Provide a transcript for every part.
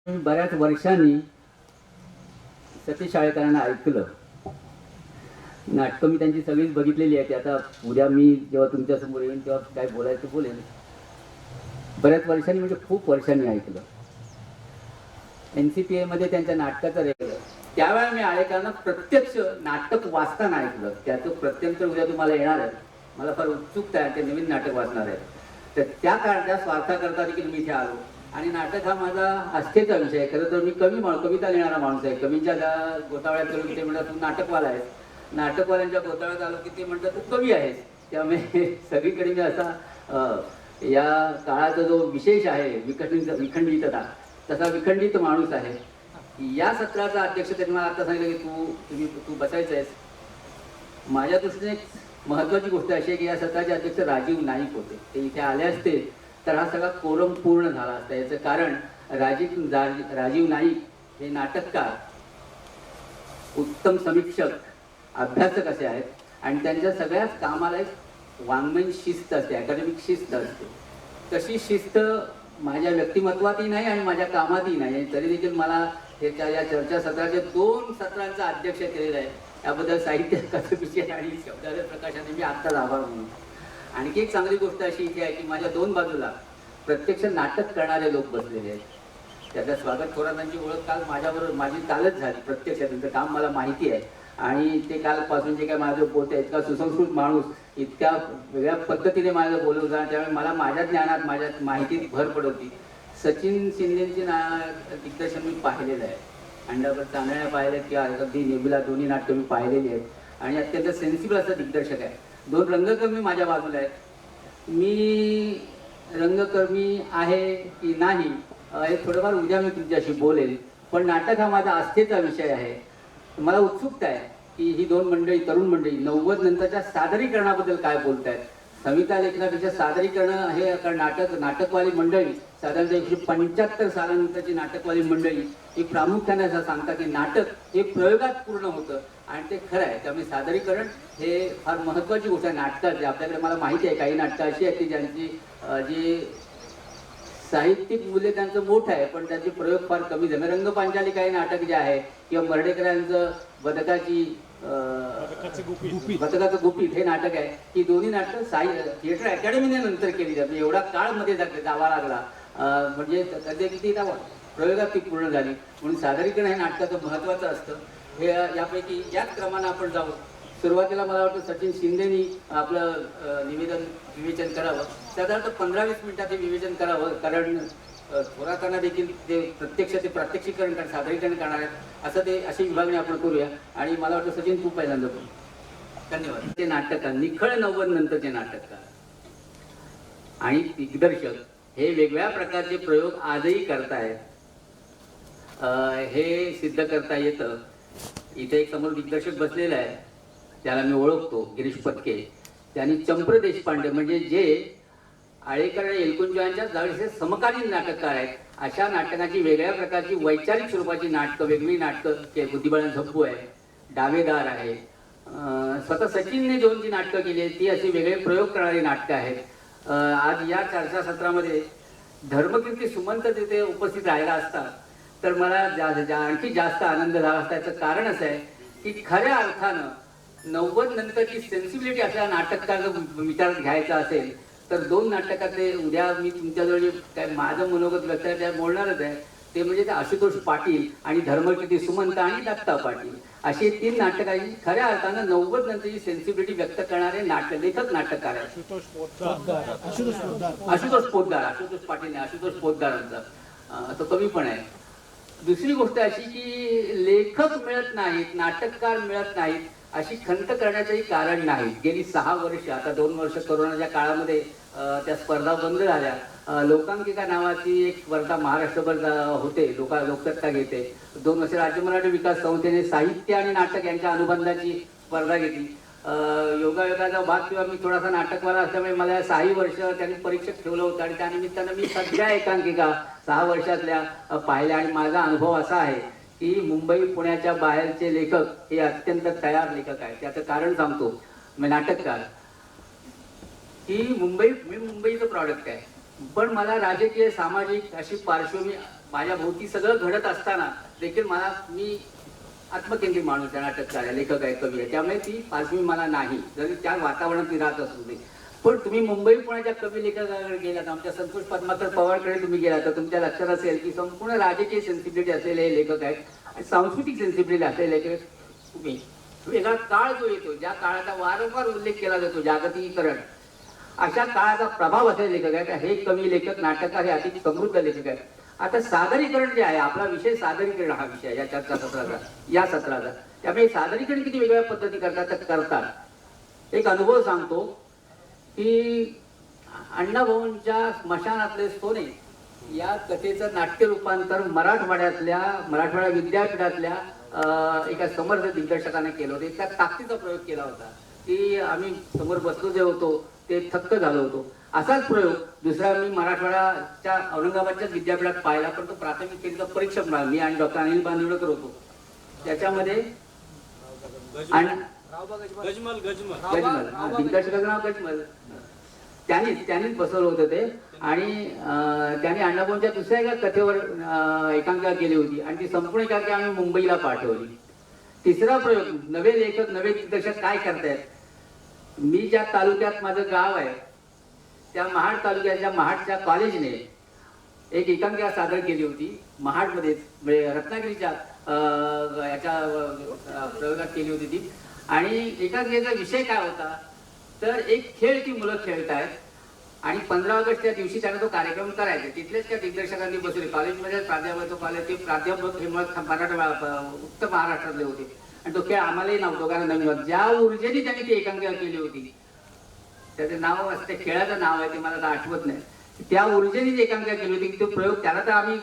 मी बऱ्याच वर्षांनी सतीश आळेकरांना ऐकलं. नाटकं मी त्यांची सगळीच बघितलेली आहेत. आता उद्या मी जेव्हा तुमच्यासमोर येईन तेव्हा काय बोलायचं बोलेन. बऱ्याच वर्षांनी म्हणजे खूप वर्षांनी ऐकलं. NCPA मध्ये त्यांच्या नाटकाचं रेकॉर्ड त्यावेळेला मी आळेकरांना प्रत्यक्ष नाटक वाचताना ऐकलं. त्याचं प्रत्यंतर उद्या तुम्हाला येणार आहे. मला फार उत्सुकता आहे, ते नवीन नाटक वाचणार आहे. तर त्या काळाच्या स्वार्थाकरता देखील मी इथे आलो. आणि नाटक हा माझा आस्थेचा विषय आहे. खरं तर मी कविता लिहिणारा माणूस आहे. कवींच्या गोतावळ्यात गेलो की ते म्हणतात तू नाटकवाला आहेस. नाटकवाल्यांच्या गोतावळ्यात आलो की ते म्हणतात तू कवी आहेस. त्यामुळे सगळीकडे मी असा या काळाचा जो विशेष आहे विखंडितता, तसा विखंडित माणूस आहे. या सत्राचा अध्यक्ष त्यांनी मला आता सांगितलं की तू बसायचं आहेस. माझ्या दृष्टीने महत्वाची गोष्ट अशी आहे की या सत्राचे अध्यक्ष राजीव नाईक होते. ते इथे आले असते तर हा सगळा कोरम पूर्ण झाला असता. याचं कारण राजीव नाईक हे नाटककार, उत्तम समीक्षक, अभ्यासक असे आहेत. आणि त्यांच्या सगळ्याच कामाला एक वाङ्मयीन शिस्त असते, अकॅडमिक शिस्त असते. तशी शिस्त माझ्या व्यक्तिमत्वातही नाही आणि माझ्या कामातही नाही. तरी देखील मला या चर्चा सत्राच्या 2 सत्रांचा अध्यक्ष केलेला आहे. याबद्दल साहित्य अकादमीचे आणि शब्दालय प्रकाशाने मी आत्ताच आभार मानतो. आणखी एक चांगली गोष्ट अशी इथे आहे की माझ्या 2 बाजूला प्रत्यक्ष नाटक करणारे लोक बसलेले आहेत. त्याच्या स्वागत थोरातांची ओळख काल माझ्याबरोबर माझी कालच झाली. प्रत्यक्ष त्यांचं काम मला माहिती आहे. आणि ते कालपासून जे काय माझं पोते इतका सुसंस्कृत माणूस इतक्या वेगळ्या पद्धतीने माझं बोलत होता. त्यामुळे मला माझ्या ज्ञानात, माझ्या माहितीत भर पडत होती. सचिन शिंदेचे दिग्दर्शन मी पाहिलेलं आहे. अंडाभर चांदण्या पाहिल्या किंवा अगदी नेबुला, दोन्ही नाटकं मी पाहिलेली आहेत. आणि अत्यंत सेन्सिबल असं दिग्दर्शक आहे. 2 रंगकर्मी माझ्या बाजूला आहेत. मी रंगकर्मी आहे की नाही हे थोडंफार उद्या मी तुमच्याशी बोलेल. पण नाटक हा माझा आस्थेचा विषय आहे. मला उत्सुकता आहे की ही 2 मंडळी, तरुण मंडळी 90 नंतरच्या सादरीकरणाबद्दल काय बोलतायत. संहिता लेखनापेक्षा सादरीकरण हे नाटकवाली मंडळी, साधारणतः 175 सालानंतरची नाटकवाली मंडळी ही प्रामुख्याने असं सांगतात की नाटक हे प्रयोगात पूर्ण होतं आणि ते खरं आहे. त्यामुळे सादरीकरण हे फार महत्त्वाची गोष्ट आहे नाटकाची. आपल्याकडे मला माहिती आहे काही नाटकं अशी आहेत की ज्यांची जी साहित्यिक मूल्य त्यांचं मोठं आहे पण त्यांचे प्रयोग फार कमी झाले. रंगपांचाली काही नाटक जे आहे किंवा मर्ढेकरांचं बदकाचं गुपित हे नाटक आहे. ही दोन्ही नाटकं थिएटर अकॅडमीने नंतर केली जाते. एवढा काळ मध्ये जावा लागला म्हणजे कधी किती प्रयोगात ती पूर्ण झाली. म्हणून सादरीकरण हे नाटकाचं महत्त्वाचं असतं. हे यापैकी याच क्रमानं आपण जाऊ. सुरुवातीला मला वाटतं सचिन शिंदेनी आपलं विवेचन करावं. साधारणतः 15-20 मिनिटात हे विवेचन करावं. कारण थोरातांना देखील ते प्रात्यक्षिकरण सादरीकरण करणार आहेत. असं ते अशी विभागणी आपण करूया. आणि मला वाटतं सचिन तू पहिल्यांदा बोल. धन्यवाद. ते नाटककार, निखळ 90 नंतरचे नाटककार आणि दिग्दर्शक हे वेगवेगळ्या प्रकारचे प्रयोग आजही करतायत. हे सिद्ध करता येतं. इथे एक समोर दिग्दर्शक बसलेला आहे, त्याला मी ओळखतो, गिरीश पत्के. त्यांनी चंप्र देशपांडे म्हणजे जे आळेकर आणि एलकुंचवारांच्या जवळचे समकालीन नाटककार आहेत अशा नाटकाची वेगळ्या प्रकारची वैचारिक स्वरूपाची नाटकं, वेगळी नाटकं, बुद्धिबळ झब्बू आहे, डावेदार आहे, स्वतः सचिनने 2 जी नाटकं केली आहेत ती अशी वेगळे प्रयोग करणारी नाटकं आहेत. आज या चर्चा सत्रामध्ये धर्मकीर्ती सुमंत तिथे उपस्थित राहिला असता तर मला आणखी जास्त आनंद झाला असता. याचं कारण असं आहे की खऱ्या अर्थानं 90 नंतरची सेन्सिबिलिटी आपल्या नाटककार विचारात घ्यायचा असेल तर 2 नाटकातले उद्या मी तुमच्याजवळ काय माझं मनोगत व्यक्त त्या बोलणारच आहे. ते म्हणजे ते आशुतोष पाटील आणि धर्मकीर्ती सुमंत आणि दत्ता पाटील अशी 3 नाटकांची खऱ्या अर्थानं 90 नंतरची सेन्सिबिलिटी व्यक्त करणारे नाटककार आहेत. आशुतोष पाटील, आशुतोष पोतदारांचा तो कवी पण आहे. दुसरी गोष्ट अशी की लेखक मिळत नाहीत, नाटककार मिळत नाहीत अशी खंत करण्याचंही कारण नाही. गेली 6 वर्ष, आता 2 वर्ष कोरोनाच्या काळामध्ये त्या स्पर्धा बंद झाल्या. लोकांकिका नावाची एक स्पर्धा महाराष्ट्रभर होते, लोकसत्ता घेते. 2 वर्ष राज्य मराठी विकास संस्थेने साहित्य आणि नाटक यांच्या अनुबंधाची स्पर्धा घेतली. योगायोगाचा भाग किंवा मी थोडासा नाटकवाला असल्यामुळे मला 6 वर्ष त्यांनी परीक्षेत ठेवलं होतं आणि त्यानिमित्तानं मी सगळ्या एकांकिका 6 वर्षातल्या पाहिल्या. आणि माझा अनुभव असा आहे की मुंबई पुण्याच्या बाहेरचे लेखक हे अत्यंत तयार लेखक आहेत. त्याचं कारण सांगतो. मी नाटककार की मी मुंबईचं प्रॉडक्ट आहे पण मला राजकीय सामाजिक अशी पार्श्वभूमी माझ्या भोवती सगळं घडत असताना देखील मी आत्मकेंद्रित माणूस आहे, नाटककार आहे, लेखक आहे, कवी आहे, त्यामुळे ती पार्श्वभूमी मला नाही, जरी त्या वातावरणात मी राहत असू दे. पण तुम्ही मुंबई पुण्याच्या कवी लेखकाकडे गेलात, आमच्या संतोष पद्माकर पवारकडे तुम्ही गेलात, तर तुमच्या लक्षात असेल की संपूर्ण राजकीय सेन्सिबिलिटी असलेले हे लेखक आहेत आणि सांस्कृतिक सेन्सिबिलिटी असलेले लेखक. तुम्ही वेगळा काळ जो येतो, ज्या काळाचा वारंवार उल्लेख केला जातो, जागतिकीकरण, अशा काळाचा प्रभाव असलेले लेखक आहेत. हे कवी लेखक नाटककार हे अति समृद्ध लेखक आहेत. आता सादरीकरण जे आहे, आपला विषय सादरीकरण हा विषय या चर्चासत्राचा, या सत्राचा, त्यामुळे सादरीकरण किती वेगवेगळ्या पद्धती करतात तर करतात. एक अनुभव सांगतो की अण्णाभाऊंच्या स्मशानातले सोने या कथेचं नाट्य रूपांतर मराठवाडा विद्यापीठातल्या एका समर्थ दिग्दर्शकाने केलं होतं. त्या ताकदीचा प्रयोग केला होता की आम्ही समोर बसलो जे होतो ते थक्क झालो होतो. असाच प्रयोग दुसरा मी मराठवाड्याच्या औरंगाबादच्या विद्यापीठात पाहिला, पण तो प्राथमिक फेरीचा परीक्षक मिळाला. मी आणि डॉक्टर अनिल बांदिवडेकर होतो. त्याच्यामध्ये दिग्दर्शकाचं नाव गजमल, त्यांनीच बसवलं होतं ते. आणि त्यांनी अण्णाभाऊंच्या दुसऱ्या एका कथेवर एकांकिका केली होती आणि ती संपूर्ण एकांकिका आम्ही मुंबईला पाठवली. तिसरा प्रयोग, नवे लेखक नवे दिग्दर्शक काय करतायत. मी ज्या तालुक्यात माझं गाव आहे त्या महाड तालुक्याच्या महाडच्या कॉलेजने एक एकांकिका सादर केली होती. महाडमध्येच म्हणजे रत्नागिरीच्या याच्या प्रयोगात केली होती ती. आणि एकांकिकेचा विषय काय होता तर एक खेळ ती मुलं खेळत आहेत आणि 15 ऑगस्ट त्या दिवशी त्यांना तो कार्यक्रम करायचा. तिथलेच त्या दिग्दर्शकांनी बसवले. कॉलेजमध्ये प्राध्यापक कॉलेज ते प्राध्यापक हे मुळात उत्तर महाराष्ट्रातले होते आणि तो खेळ आम्हालाही नव्हतो कारण नवीन होता. ज्या ऊर्जेने त्यांनी ती एकांकिका केली होती, त्याचं नाव त्या खेळाचं नाव आहे ते मला आता आठवत नाही, त्या ऊर्जेने जी एकांकिका केली होती की तो प्रयोग त्याला तर आम्ही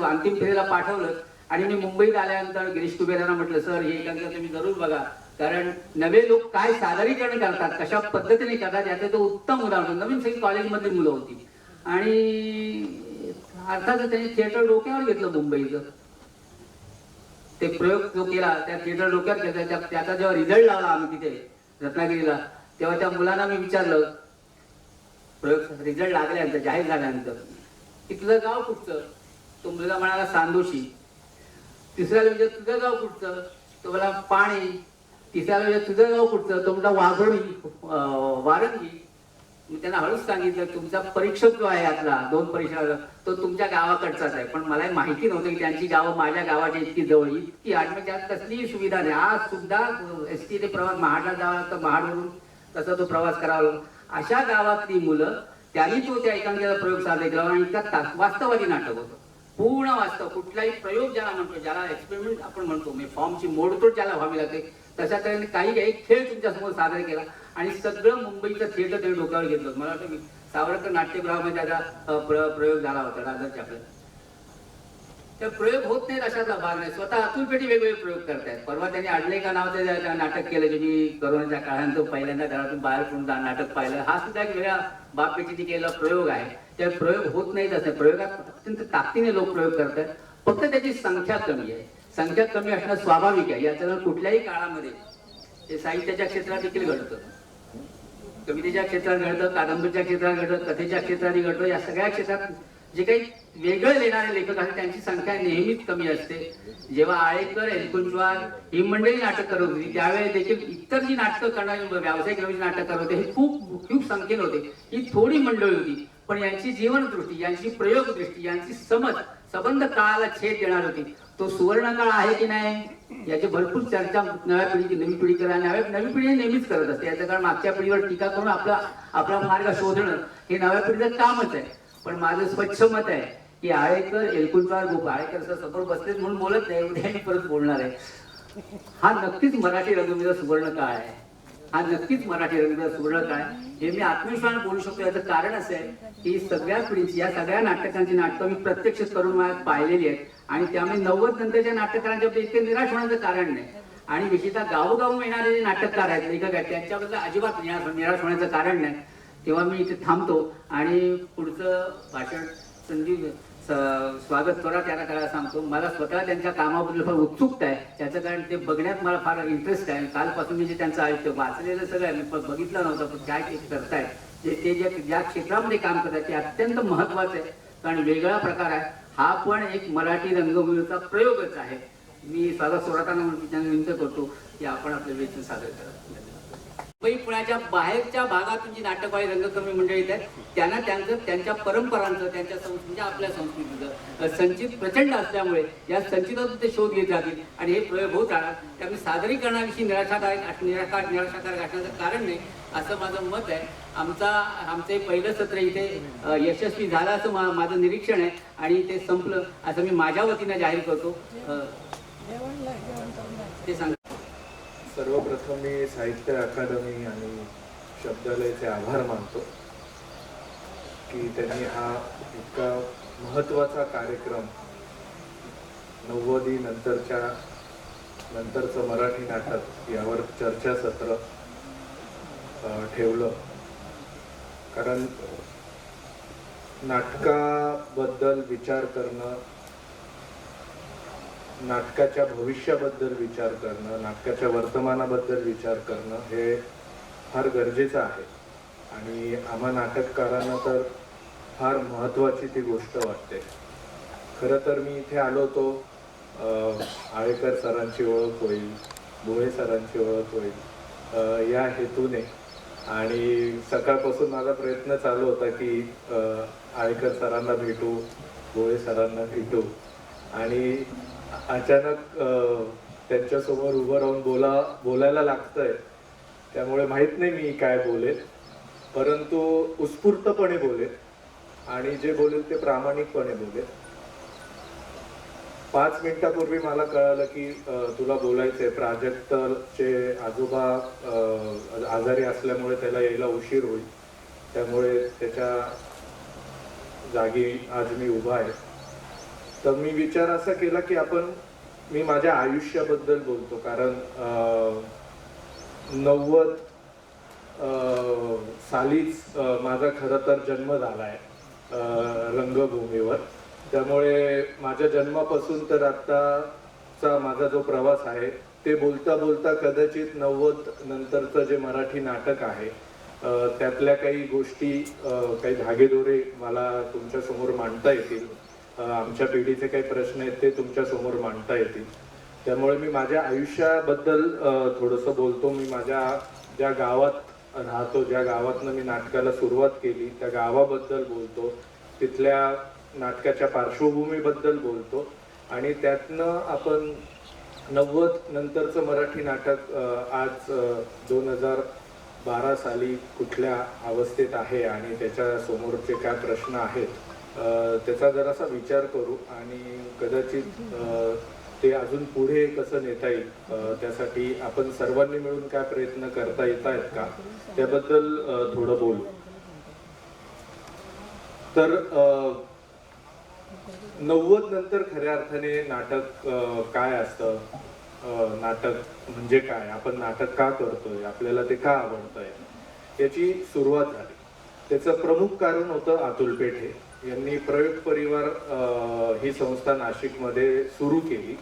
अंतिम फेरीला पाठवलं. आणि मी मुंबईत आल्यानंतर गिरीश कुबेरांना म्हटलं, सर ही एकांकिका तुम्ही जरूर बघा, कारण नवे लोक काय सादरीकरण करतात, कशा पद्धतीने करतात याचं तो उत्तम उदाहरण. नवीन सगळी कॉलेजमधली मुलं होती आणि अर्थातच त्यांनी थिएटर डोक्यावर घेतलं मुंबईचं. ते प्रयोग जो केला त्या थिएटर डोक्यावर घेतला. त्याचा जेव्हा रिझल्ट लावला आम्ही तिथे रत्नागिरीला, तेव्हा त्या मुलांना मी विचारलं, प्रयोग रिझल्ट लागल्यानंतर जाहीर झाल्यानंतर की तुझं गाव कुठचं. तो मुलगा म्हणाला सांदोशी. तिसऱ्याला विचार तुझं गाव कुठचं, तो मला पाणी. तिसऱ्याला विचार तुझं गाव कुठचं, तो म्हणला वारंगी. मी त्यांना हळूच सांगितलं तुमचा परीक्षक जो आहे यातला 2 परीक्षा तो तुमच्या गावाकडचाच आहे. पण मला माहिती नव्हतं की त्यांची गावं माझ्या गावाच्या इतकी जवळ, इतकी आठ, म्हणजे त्यात कसलीही सुविधा नाही. आज सुद्धा ST ते प्रवास महाडला जावा तर महाडवरून तसा तो प्रवास करावा. अशा गावातली मुलं त्यांनी तो त्या एकांकिकेचा प्रयोग सादर केला आणि इतका वास्तववादी नाटक होतं, पूर्ण वास्तव. कुठलाही प्रयोग ज्याला म्हणतो, ज्याला एक्सपेरिमेंट आपण म्हणतो, म्हणजे फॉर्मची मोडतोड ज्याला व्हावी लागते, तशा तऱ्हेने काही एक खेळ तुमच्यासमोर सादर केला आणि सगळं मुंबईचं थिएटर त्यांनी डोक्यावर घेतलं. मला वाटतं सावरकर नाट्यगृहामध्ये त्याचा प्रयोग झाला होता दादरच्या आपल्या. तर प्रयोग होत नाहीत अशातला भाग नाही. स्वतः अतुल पेटी वेगवेगळे प्रयोग करतायत. परवा त्यांनी अडले का नावाचं नाटक केलं जे मी करोनाच्या काळात पहिल्यांदा घरातून बाहेर पडून नाटक पाहिलं. हा सुद्धा एक वेगळा बापपेटीने केलेला प्रयोग आहे. त्या प्रयोग होत नाहीत असं, प्रयोगात अत्यंत ताकदीने लोक प्रयोग करतात. फक्त त्याची संख्या कमी आहे. संख्या कमी असणं स्वाभाविक आहे. याचं कुठल्याही काळामध्ये हे साहित्याच्या क्षेत्रात देखील घडतं, कवितेच्या क्षेत्रात घडतं, कादंबरीच्या क्षेत्रात घडतं, कथेच्या क्षेत्रात घडतं. या सगळ्या क्षेत्रात जे काही वेगळं लिहिणारे लेखक असतात त्यांची संख्या नेहमीच कमी असते. जेव्हा आळेकर, एलकुंचवार ही मंडळी नाटक करत होती त्यावेळेस देखील इतर जी नाटकं करणारी व्यावसायिक नाटक करत होते हे खूप खूप संख्येने होते. ही थोडी मंडळी होती, पण यांची जीवनदृष्टी, यांची प्रयोगदृष्टी, यांची समज संबंध काळाला छेद देणार होती. तो सुवर्ण काळ आहे की नाही याची भरपूर चर्चा नव्या पिढीची नवी पिढी नवी पिढी नेहमीच करत असते. याचं कारण मागच्या पिढीवर टीका करून आपला मार्ग शोधणं हे नव्या पिढीचं कामच आहे. पण माझं स्वच्छ मत आहे की आळेकर, एलकुंचवार, आळेकर असं समोर बसलेच म्हणून बोलत नाही, उद्या मी परत बोलणार आहे. हा नक्कीच मराठी रंगभूमीचा सुवर्ण काळ आहे. हा नक्कीच मराठी रंगभूमीचा सुवर्ण काळ आहे. हे मी आत्मविश्वासाने बोलू शकतो. याचं कारण असं आहे की सगळ्या पिढीची, या सगळ्या नाटकांची नाटकं मी प्रत्यक्ष करून माझ्यात पाहिलेली आहेत आणि त्यामुळे 90 नंतरच्या नाटककारांच्या इतके निराश होण्याचं कारण नाही. आणि विशेषतः गावोगावून येणारे जे नाटककार आहेत, लेखक आहेत, त्यांच्याबद्दल अजिबात निराश होण्याचं कारण नाही. तेव्हा मी इथे थांबतो आणि पुढचं भाषण संजीव स्वागत करा त्याला करायला सांगतो. मला स्वतः त्यांच्या कामाबद्दल फार उत्सुकता आहे. त्याचं कारण ते बघण्यात मला फार इंटरेस्ट आहे. कालपासून मी जे त्यांचं आयुष्य वाचलेलं सगळं आहे, मी बघितलं नव्हतं, पण काय ते करतायत, ते ज्या क्षेत्रामध्ये काम करतात ते अत्यंत महत्त्वाचं आहे. कारण वेगळा प्रकार आहे. हा पण एक मराठी रंगभूमीचा प्रयोगच आहे. मी स्वराताना विनंती करतो की आपण आपले वेचून सादर करा. मुंबई पुण्याच्या बाहेरच्या भागातून जी नाटकवाडी रंगकर्मी मंडळी आहेत त्यांना त्यांच्या परंपरांचं, त्यांच्या म्हणजे आपल्या संस्कृतीचं संचित प्रचंड असल्यामुळे या संचितातून ते शोध घेत राहतील आणि हे प्रयोग होत राहणार. त्यामुळे सादरीकरणाविषयी निराशाकारक असण्याचं कारण नाही असं माझं मत आहे. आमचे पहिलं सत्र इथे यशस्वी झालं असं माझं निरीक्षण आहे आणि ते संपलं असं मी माझ्या वतीनं जाहीर करतो. ते सांग. सर्वप्रथम मी साहित्य अकादमी आणि शब्दालयाचे आभार मानतो की त्यांनी हा इतका महत्त्वाचा कार्यक्रम 90 नंतरचं मराठी नाटक यावर चर्चासत्र ठेवलं. कारण नाटकाबद्दल विचार करणं, नाटकाच्या भविष्याबद्दल विचार करणं, नाटकाच्या वर्तमानाबद्दल विचार करणं हे फार गरजेचं आहे आणि आम्हा नाटककारांना तर फार महत्त्वाची ती गोष्ट वाटते. खरं तर मी इथे आलो होतो आळेकर सरांची ओळख होईल, भोळे सरांची ओळख होईल या हेतूने आणि सकाळपासून माझा प्रयत्न चालू होता की आळेकर सरांना भेटू, भोळे सरांना भेटू आणि अचानक त्यांच्यासमोर उभं राहून बोलायला लागतंय. त्यामुळे माहित नाही मी काय बोलेल, परंतु उत्स्फूर्तपणे बोलेल आणि जे बोलेल ते प्रामाणिकपणे बोलेल. 5 मिनिटापूर्वी मला कळालं की तुला बोलायचंय. प्राजक्तचे आजोबा आजारी असल्यामुळे त्याला यायला उशीर होईल, त्यामुळे त्याच्या जागी आज मी उभा आहे. तर मी विचार असा केला की मी माझ्या आयुष्याबद्दल बोलतो. कारण 90 सालीच माझा खरं तर जन्म झालाय रंगभूमीवर. त्यामुळे माझ्या जन्मापासून तर आत्ताचा माझा जो प्रवास आहे ते बोलता बोलता कदाचित 90 नंतरचं जे मराठी नाटक आहे त्यातल्या काही गोष्टी, काही धागेदोरे मला तुमच्या समोर मांडता येतील. आमच्या पिढीचे काही प्रश्न आहेत ते तुमच्या समोर मांडता येतील. त्यामुळे मी माझ्या आयुष्याबद्दल थोडंसं बोलतो. मी माझ्या ज्या गावात राहतो, ज्या गावातनं मी नाटकाला सुरुवात केली त्या गावाबद्दल बोलतो, तिथल्या नाटकाच्या पार्श्वभूमीबद्दल बोलतो आणि त्यातनं आपण 90 नंतरचं मराठी नाटक आज 2012 साली कुठल्या अवस्थेत आहे आणि त्याच्या समोरचे काय प्रश्न आहेत त्याचा जरासा विचार करू आणि कदाचित ते अजून पुढे कसं नेता येईल त्यासाठी आपण सर्वांनी मिळून काय प्रयत्न करता येत आहेत का त्याबद्दल थोडं बोलू. तर 90 नंतर खऱ्या अर्थाने नाटक काय असतं, नाटक म्हणजे काय, आपण नाटक का करतोय, आपल्याला ते का आवडतंय, याची सुरुवात झाली. त्याचं प्रमुख कारण होतं अतुल पेठे यांनी प्रयोग परिवार ही संस्था नाशिकमध्ये सुरू केली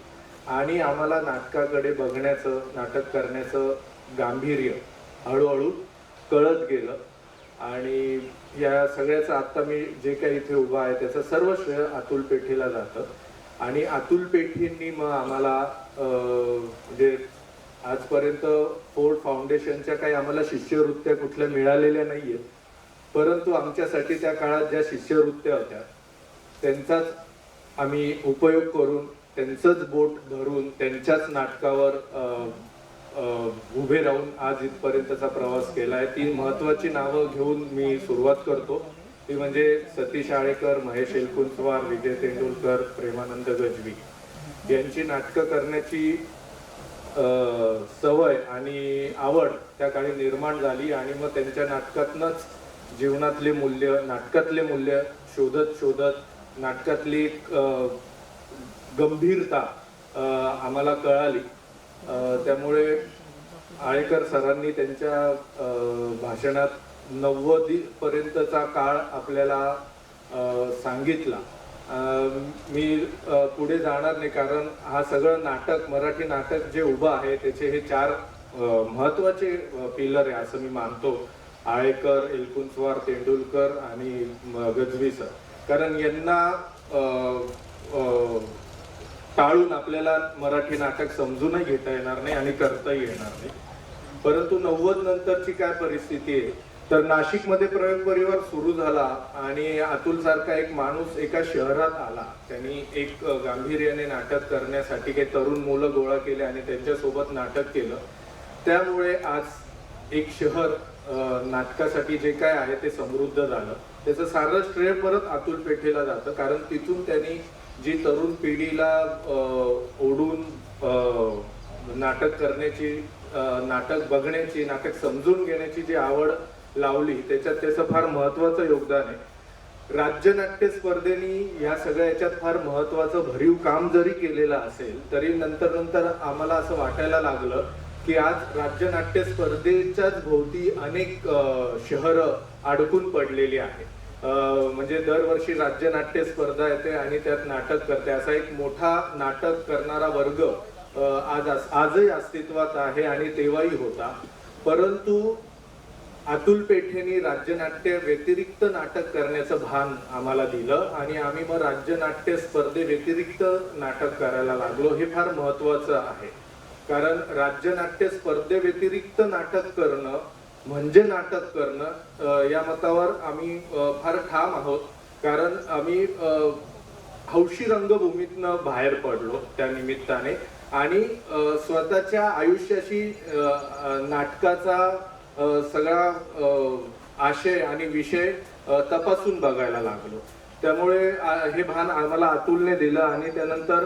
आणि आम्हाला नाटकाकडे बघण्याचं, नाटक करण्याचं गांभीर्य हळूहळू कळत गेलं आणि या सगळ्याचं आत्ता मी जे काही इथे उभा आहे त्याचं सर्व श्रेय अतुल पेठेला जातं. आणि अतुल पेठेंनी मग आम्हाला म्हणजे आजपर्यंत फोर्ड फाउंडेशनच्या काही आम्हाला शिष्यवृत्त्या कुठल्या मिळालेल्या नाहीयेत, परंतु आमच्यासाठी त्या काळात ज्या शिष्यवृत्त्या होत्या त्यांचाच आम्ही उपयोग करून, त्यांचंच बोट धरून, त्यांच्याच नाटकावर उभे राहून आज इथपर्यंतचा प्रवास केलाय. 3 महत्वाची नावं घेऊन मी सुरुवात करतो. ती म्हणजे सतीश आळेकर, महेश एलकुंचवार, विजय तेंडुलकर, प्रेमानंद गजवी यांची नाटकं करण्याची सवय आणि आवड त्या काळी निर्माण झाली आणि मग त्यांच्या नाटकातनंच जीवनातले मूल्य, नाटकातले मूल्य शोधत शोधत नाटकातली गंभीरता आम्हाला कळाली. त्यामुळे आळेकर सरांनी त्यांच्या भाषणात 90 पर्यंतचा काळ आपल्याला सांगितला. मी पुढे जाणार नाही कारण हा सगळं नाटक, मराठी नाटक जे उभं आहे त्याचे हे 4 महत्वाचे पिलर आहे असं मी मानतो. आळेकर, एलकुंचवार, तेंडुलकर आणि गजवी सर. कारण यांना टाळून आपल्याला मराठी नाटक समजूनही घेता येणार नाही आणि करताही येणार नाही. परंतु 90 नंतरची काय परिस्थिती आहे, तर नाशिकमध्ये प्रयोग परिवार सुरू झाला आणि अतुल सारखा एक माणूस एका शहरात आला. त्यांनी एक गांभीर्याने नाटक करण्यासाठी काही तरुण मुलं गोळा केले आणि त्यांच्यासोबत नाटक केलं. त्यामुळे आज एक शहर नाटकासाठी जे काय आहे ते समृद्ध झालं. त्याचं सारं श्रेय परत अतुल पेठेला जातं, कारण तिथून त्यांनी जी तरुण पिढीला ओढून नाटक करण्याची, नाटक बघण्याची, नाटक समजून घेण्याची जी आवड लावली, त्याच्यात त्याचं फार महत्वाचं योगदान आहे. राज्य नाट्य स्पर्धेनी या सगळ्या याच्यात फार महत्वाचं भरीव काम जरी केलेलं असेल, तरी नंतर नंतर आम्हाला असं वाटायला लागलं की आज राज्य नाट्य स्पर्धेच्याच भोवती अनेक शहरं अडकून पडलेली आहेत. म्हणजे दरवर्षी राज्य नाट्य स्पर्धा येते आणि त्यात नाटक करते, असा एक मोठा नाटक करणारा वर्ग आजही अस्तित्वात आहे आणि तेव्हाही होता. परंतु अतुल पेठेंनी राज्य नाट्य व्यतिरिक्त नाटक करण्याचं भान आम्हाला दिलं आणि आम्ही मग राज्य नाट्य स्पर्धे व्यतिरिक्त नाटक करायला लागलो. हे फार महत्वाचं आहे, कारण राज्य नाट्य स्पर्धे व्यतिरिक्त नाटक करणं म्हणजे नाटक करणं, या मतावर आम्ही फार ठाम आहोत. कारण आम्ही हौशी रंगभूमीतनं बाहेर पडलो त्या निमित्ताने आणि स्वतःच्या आयुष्याशी नाटकाचा सगळा आशय आणि विषय तपासून बघायला लागलो. त्यामुळे हे भान आम्हाला अतुलने दिलं आणि त्यानंतर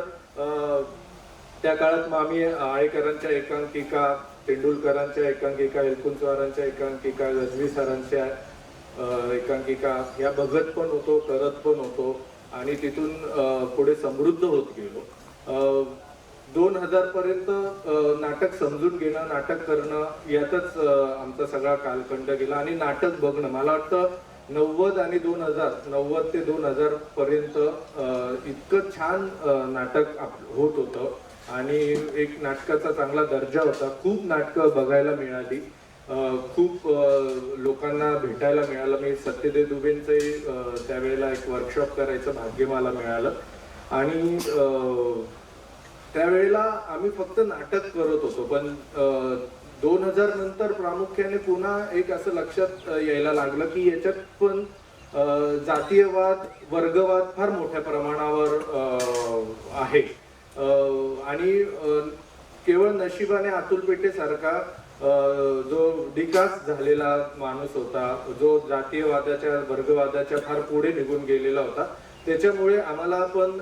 त्या काळात मग आम्ही आळेकरांच्या एकांकिका, तेंडुलकरांच्या एकांकिका, एलकुंचवारांच्या एकांकिका, गजवी सरांच्या एकांकिका या बघत पण होतो, करत पण होतो आणि तिथून पुढे समृद्ध होत गेलो. 2000 पर्यंत नाटक समजून घेणं, नाटक करणं यातच आमचा सगळा कालखंड गेला आणि नाटक बघणं, मला वाटतं 90 आणि 2000, 90 ते 2000 पर्यंत इतकं छान नाटक होत होतं आणि एक नाटकाचा चांगला दर्जा होता. खूप नाटकं बघायला मिळाली, खूप लोकांना भेटायला मिळालं. मी सत्यदेव दुबेंचे त्यावेळेला एक वर्कशॉप करायचं भाग्य मला मिळालं आणि त्यावेळेला आम्ही फक्त नाटक करत होतो. पण 2000 नंतर प्रामुख्याने पुन्हा एक असं लक्षात यायला लागलं की याच्यात पण जातीयवाद, वर्गवाद फार मोठ्या प्रमाणावर आहे आणि केवळ नशिबाने अतुल पेठे सारखा जो विकास झालेला माणूस होता, जो जातीयवादाच्या, वर्गवादाच्या फार पुढे निघून गेलेला होता, त्याच्यामुळे आम्हाला पण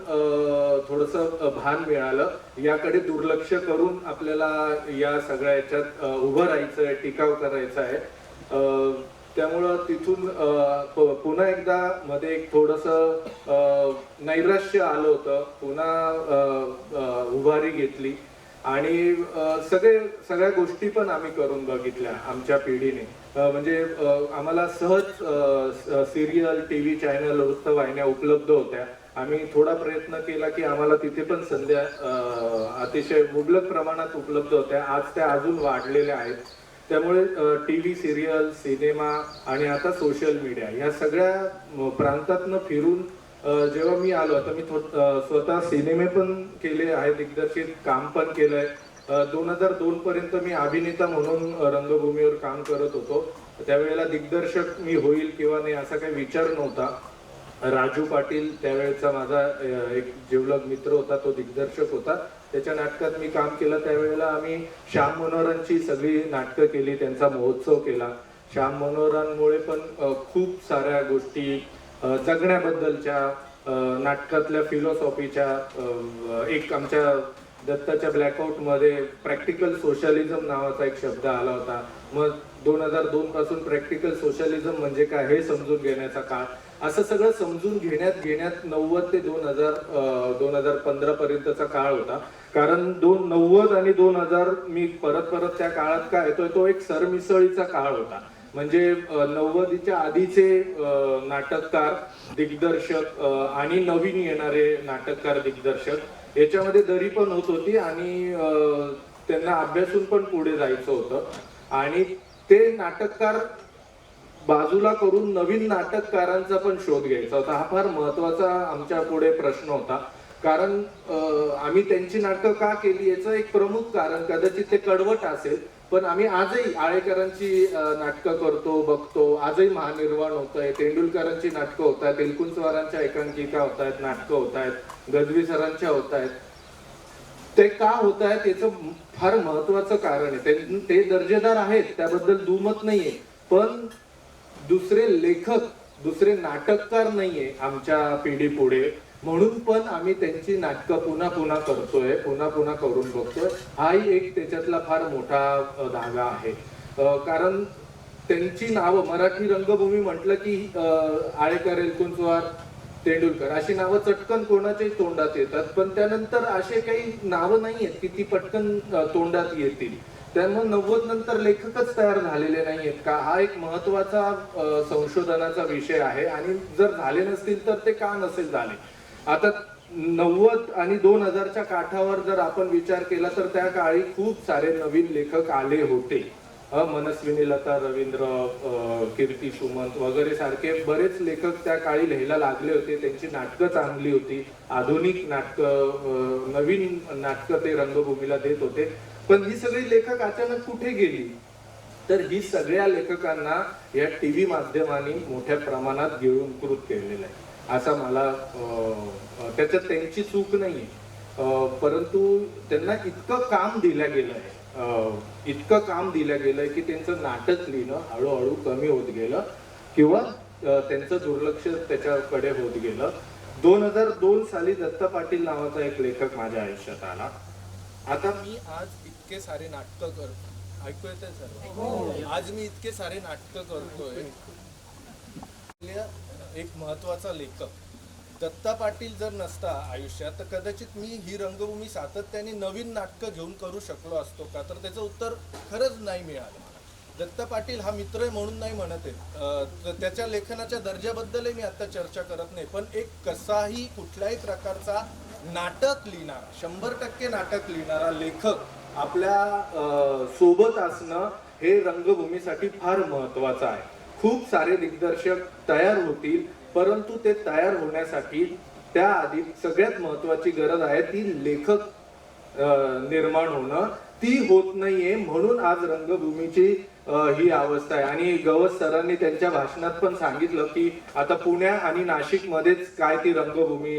थोडंसं भान मिळालं. याकडे दुर्लक्ष करून आपल्याला या सगळ्या याच्यात उभं राहायचं आहे, टिकाव करायचा आहे. त्यामुळं तिथून पुन्हा एकदा मध्ये एक थोडंसं नैराश्य आलं होतं. पुन्हा उभारी घेतली आणि सगळ्या गोष्टी पण आम्ही करून बघितल्या आमच्या पिढीने. म्हणजे आम्हाला सहज सिरियल, टीव्ही चॅनल, वृत्तवाहिन्या उपलब्ध होत्या. आम्ही थोडा प्रयत्न केला की आम्हाला तिथे पण संध्या अतिशय मुबलक प्रमाणात उपलब्ध होत्या. आज त्या अजून वाढलेल्या आहेत. त्यामुळे टीव्ही, सिरियल, सिनेमा आणि आता सोशल मीडिया या सगळ्या प्रांतातनं फिरून जेव्हा मी आलो, आता मी स्वतः सिनेमे पण केले आहे, दिग्दर्शित काम पण केलंय. 2002 पर्यंत मी अभिनेता म्हणून रंगभूमीवर काम करत होतो. त्यावेळेला दिग्दर्शक मी होईल किंवा नाही असा काही विचार नव्हता. राजू पाटील त्यावेळेचा माझा एक जिवलग मित्र होता, तो दिग्दर्शक होता. त्याच्या नाटकात मी काम केलं. त्यावेळेला आम्ही श्याम मनोहरांची सगळी नाटकं केली, त्यांचा महोत्सव केला. श्याम मनोहरांमुळे पण खूप साऱ्या गोष्टी जगण्याबद्दलच्या, नाटकातल्या फिलॉसॉफीच्या, एक आमच्या दत्ताच्या ब्लॅकआउट मध्ये प्रॅक्टिकल सोशलिझम नावाचा एक शब्द आला होता. मग 2002 पासून प्रॅक्टिकल सोशलिझम म्हणजे काय हे समजून घेण्याचा काळ. असं सगळं समजून घेण्यात 90 ते 2015 पर्यंतचा काळ होता. कारण 90 आणि 2000 मी परत त्या काळात काय येतोय, तो एक सरमिसळीचा काळ होता. म्हणजे 90च्या आधीचे नाटककार, दिग्दर्शक आणि नवीन येणारे नाटककार, दिग्दर्शक याच्यामध्ये दरी पण होत होती आणि त्यांना अभ्यासून पण पुढे जायचं होतं. आणि ते नाटककार बाजूला करून नवीन नाटककारांचा पण शोध घ्यायचा होता. हा फार महत्वाचा आमच्या पुढे प्रश्न होता. कारण आम्ही त्यांची नाटकं का केली याचं एक प्रमुख कारण कदाचित ते कडवट असेल, पण आम्ही आजही आळेकरांची नाटकं करतो, बघतो. आजही महानिर्वाण होत आहे, तेंडुलकरांची नाटकं होत आहेत, एलकुंचवारांच्या एकांकिका होत आहेत, नाटकं होत आहेत, गजवी सरांच्या होत आहेत. ते का होत आहे याचं फार महत्वाचं कारण आहे. ते दर्जेदार आहेत, त्याबद्दल दुमत नाहीये, पण दुसरे लेखक, दुसरे नाटककार नाहीये आमच्या पिढी पुढे, म्हणून पण आम्ही त्यांची नाटकं पुन्हा पुन्हा करतोय, पुन्हा पुन्हा करून बघतोय. हाही एक त्याच्यातला फार मोठा धागा आहे. कारण त्यांची नावं मराठी रंगभूमी म्हटलं की आळेकर, एलकुंचवार, तेंडुलकर अशी नावं चटकन कोणाच्याही तोंडात येतात, पण त्यानंतर असे काही नावं नाही आहेत की ती पटकन तोंडात येतील. त्यामुळे 90 नंतर लेखकच तयार झालेले नाहीयेत का, हा एक महत्वाचा संशोधनाचा विषय आहे. आणि जर झाले नसतील तर ते का नसेल झाले. आता 90 आणि 2000च्या काठावर जर आपण विचार केला तर त्या काळी खूप सारे नवीन लेखक आले होते. मनस्विनी लता, रवींद्र, कीर्ती सुमंत वगैरे सारखे बरेच लेखक त्या काळी लिहायला लागले होते. त्यांची नाटकं चांगली होती, आधुनिक नाटकं, नवीन नाटकं ते रंगभूमीला देत होते. पण ही सगळी लेखक अचानक कुठे गेली, तर ही सगळ्या लेखकांना या टीव्ही माध्यमांनी मोठ्या प्रमाणात गिळंकृत केलेलं आहे. असा मला त्याच्यात त्यांची चूक नाहीये, परंतु त्यांना इतकं काम दिलं गेलंय, इतकं काम दिलं गेलंय की त्यांचं नाटक लिहिणं हळूहळू कमी होत गेलं किंवा त्यांचं दुर्लक्ष त्याच्याकडे होत गेलं. 2002 साली दत्ता पाटील नावाचा एक लेखक माझ्या आयुष्यात आला. आता मी आज इतके सारे नाटकं करतो, ऐकू येतंय सर? आज मी इतके सारे नाटकं करतोय. एक महत्वाचा लेखक दत्ता पाटील जर नसता आयुष्यात तर कदाचित मी ही रंगभूमी सातत्याने नवीन नाटकं घेऊन करू शकलो असतो का, तर त्याचं उत्तर खरंच नाही मिळालं. दत्ता पाटील हा मित्र आहे म्हणून नाही म्हणत आहे, त्याच्या लेखनाच्या दर्जाबद्दलही मी आता चर्चा करत नाही, पण एक कसाही कुठल्याही प्रकारचा नाटक लिहिणारा, 100% नाटक लिहिणारा लेखक आपल्या सोबत असणं हे रंगभूमीसाठी फार महत्वाचं आहे. खूप सारे दिग्दर्शक तयार होतील, परंतु ते तयार होण्यासाठी त्याआधी सगळ्यात महत्वाची गरज आहे ती लेखक निर्माण होणं. ती होत नाहीये, म्हणून आज रंगभूमीची ही अवस्था आहे. आणि गवस सरांनी त्यांच्या भाषणात पण सांगितलं की आता पुण्या आणि नाशिक मध्येच काय ती रंगभूमी,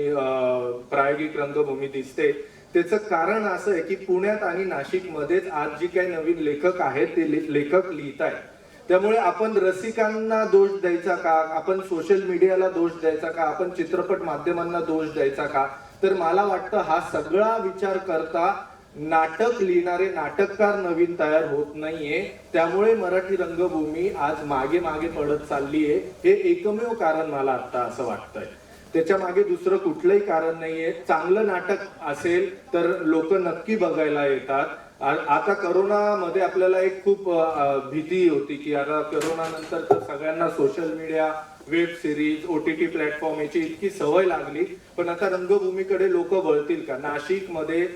प्रायोगिक रंगभूमी दिसते. त्याचं कारण असं आहे की पुण्यात आणि नाशिक मध्येच आज जी काही नवीन लेखक आहेत ते लेखक लिहित आहेत. त्यामुळे आपण रसिकांना दोष द्यायचा का, आपण सोशल मीडियाला दोष द्यायचा का, आपण चित्रपट माध्यमांना दोष द्यायचा का, तर मला वाटतं हा सगळा विचार करता नाटक लिहिणारे नाटककार नवीन तयार होत नाहीये. त्यामुळे मराठी रंगभूमी आज मागे मागे पडत चाललीये. हे एकमेव कारण मला आता असं वाटतंय. त्याच्या मागे दुसरं कुठलंही कारण नाहीये. चांगलं नाटक असेल तर लोक नक्की बघायला येतात. आता करोनामध्ये आपल्याला एक खूप भीती होती की आता करोना नंतर तर सगळ्यांना social media, web series, OTT platform याची इतकी सवय लागली, पण आता रंगभूमीकडे लोक वळतील का? नाशिकमध्ये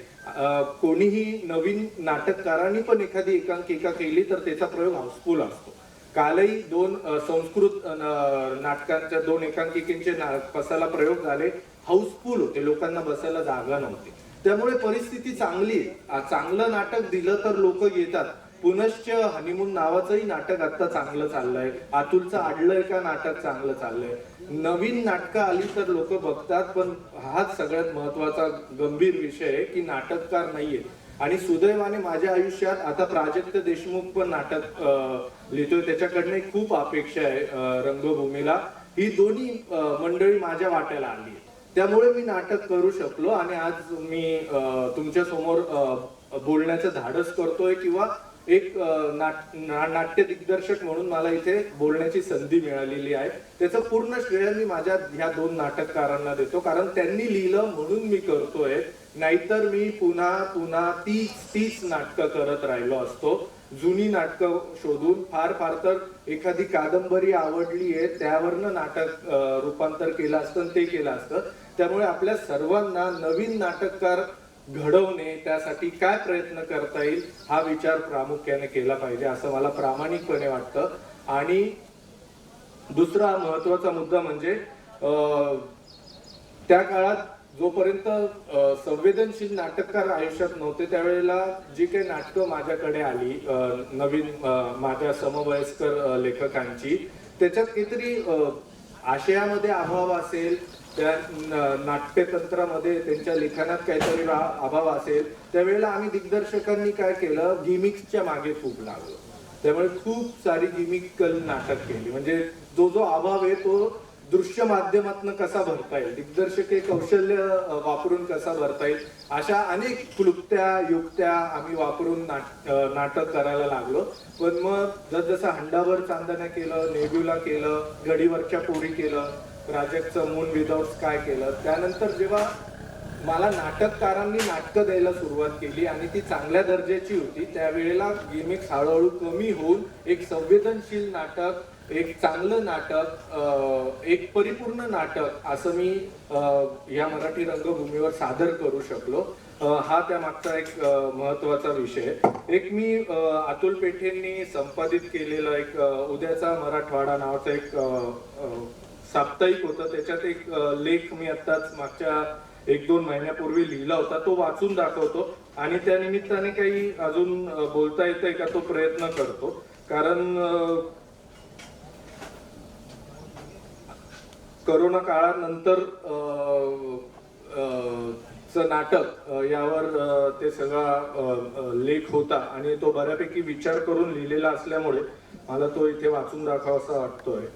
कोणीही नवीन नाटककारांनी पण एखादी एकांकिका केली तर त्याचा प्रयोग हाऊसफुल असतो. कालही 2 संस्कृत नाटकांच्या 2 एकांकिकेचे बसायला प्रयोग झाले, हाऊसफुल होते, लोकांना बसायला जागा नव्हती. त्यामुळे परिस्थिती चांगली आहे. चांगलं नाटक दिलं तर लोक येतात. पुनश्च हनीमून नावाचंही नाटक आता चांगलं चाललंय. अतुलचं आडलंय का नाटक चांगलं चाललंय. नवीन नाटकं आली तर लोक बघतात, पण हाच सगळ्यात महत्वाचा गंभीर विषय आहे की नाटककार नाहीये. आणि सुदैवाने माझ्या आयुष्यात आता प्राजक्त देशमुख पण नाटक लिहितोय, त्याच्याकडनं खूप अपेक्षा आहे रंगभूमीला. ही दोन्ही मंडळी माझ्या वाट्याला आली, त्यामुळे मी नाटक करू शकलो आणि आज मी तुमच्या समोर बोलण्याचं धाडस करतोय किंवा एक नाट्य दिग्दर्शक म्हणून मला इथे बोलण्याची संधी मिळालेली आहे. त्याचं पूर्ण श्रेय मी माझ्या ह्या 2 नाटककारांना देतो, कारण त्यांनी लिहिलं म्हणून मी करतोय. नाहीतर मी पुन्हा पुन्हा तीच नाटकं करत राहिलो असतो. जुनी नाटकं शोधून फार तर एखादी कादंबरी आवडली आहे त्यावरनं नाटक रूपांतर केलं असतं, ते केलं असतं. त्यामुळे आपल्या सर्वांना नवीन नाटककार घडवणे, त्यासाठी काय प्रयत्न करता येईल हा विचार प्रामुख्याने केला पाहिजे असं मला प्रामाणिकपणे वाटतं. आणि दुसरा महत्वाचा मुद्दा म्हणजे त्या काळात जोपर्यंत संवेदनशील नाटककार आयुष्यात नव्हते त्यावेळेला जी काही नाटकं माझ्याकडे आली नवीन माझ्या समवयस्कर लेखकांची, त्याच्यात काहीतरी आशयामध्ये अभाव असेल, त्या नाट्यतंत्रामध्ये त्यांच्या लिखाणात काहीतरी अभाव असेल, त्यावेळेला आम्ही दिग्दर्शकांनी काय केलं, गिमिक्सच्या मागे खूप लागलो. त्यामुळे खूप सारी गिमिकल नाटक केली. म्हणजे जो जो अभाव आहे तो दृश्य माध्यमातून कसा भरता येईल, दिग्दर्शक कौशल्य वापरून कसा भरता येईल, अशा अनेक क्लुप्त्या युक्त्या आम्ही वापरून नाटक करायला लागलो. पण मग जसजसं हंडाभर चांदण्या केलं, नेब्युला केलं, गडीवरच्या पोरी केलं, प्राजक्तचं मून विदाउट स्काय केलं, त्यानंतर जेव्हा मला नाटककारांनी नाटकं द्यायला सुरुवात केली आणि ती चांगल्या दर्जाची होती, त्यावेळेला गिमिक्स हळूहळू कमी होऊन एक संवेदनशील नाटक, एक चांगलं नाटक, एक परिपूर्ण नाटक असं मी या मराठी रंगभूमीवर सादर करू शकलो. हा त्या मागचा एक महत्वाचा विषय. एक मी अतुल पेठेंनी संपादित केलेलं एक उद्याचा मराठवाडा नावाचं एक साप्ताहिक होतं. त्याच्यात एक लेख मी आत्ताच मागच्या 1-2 महिन्यापूर्वी लिहिला होता, तो वाचून दाखवतो आणि त्या निमित्ताने काही अजून बोलता येतंय का तो प्रयत्न करतो. कारण कोरोना काळानंतर नाटक यावर ते सगळा लेख होता आणि तो बऱ्यापैकी विचार करून लिहिलेला असल्यामुळे मला तो इथे वाचून दाखवासा वाटतोय.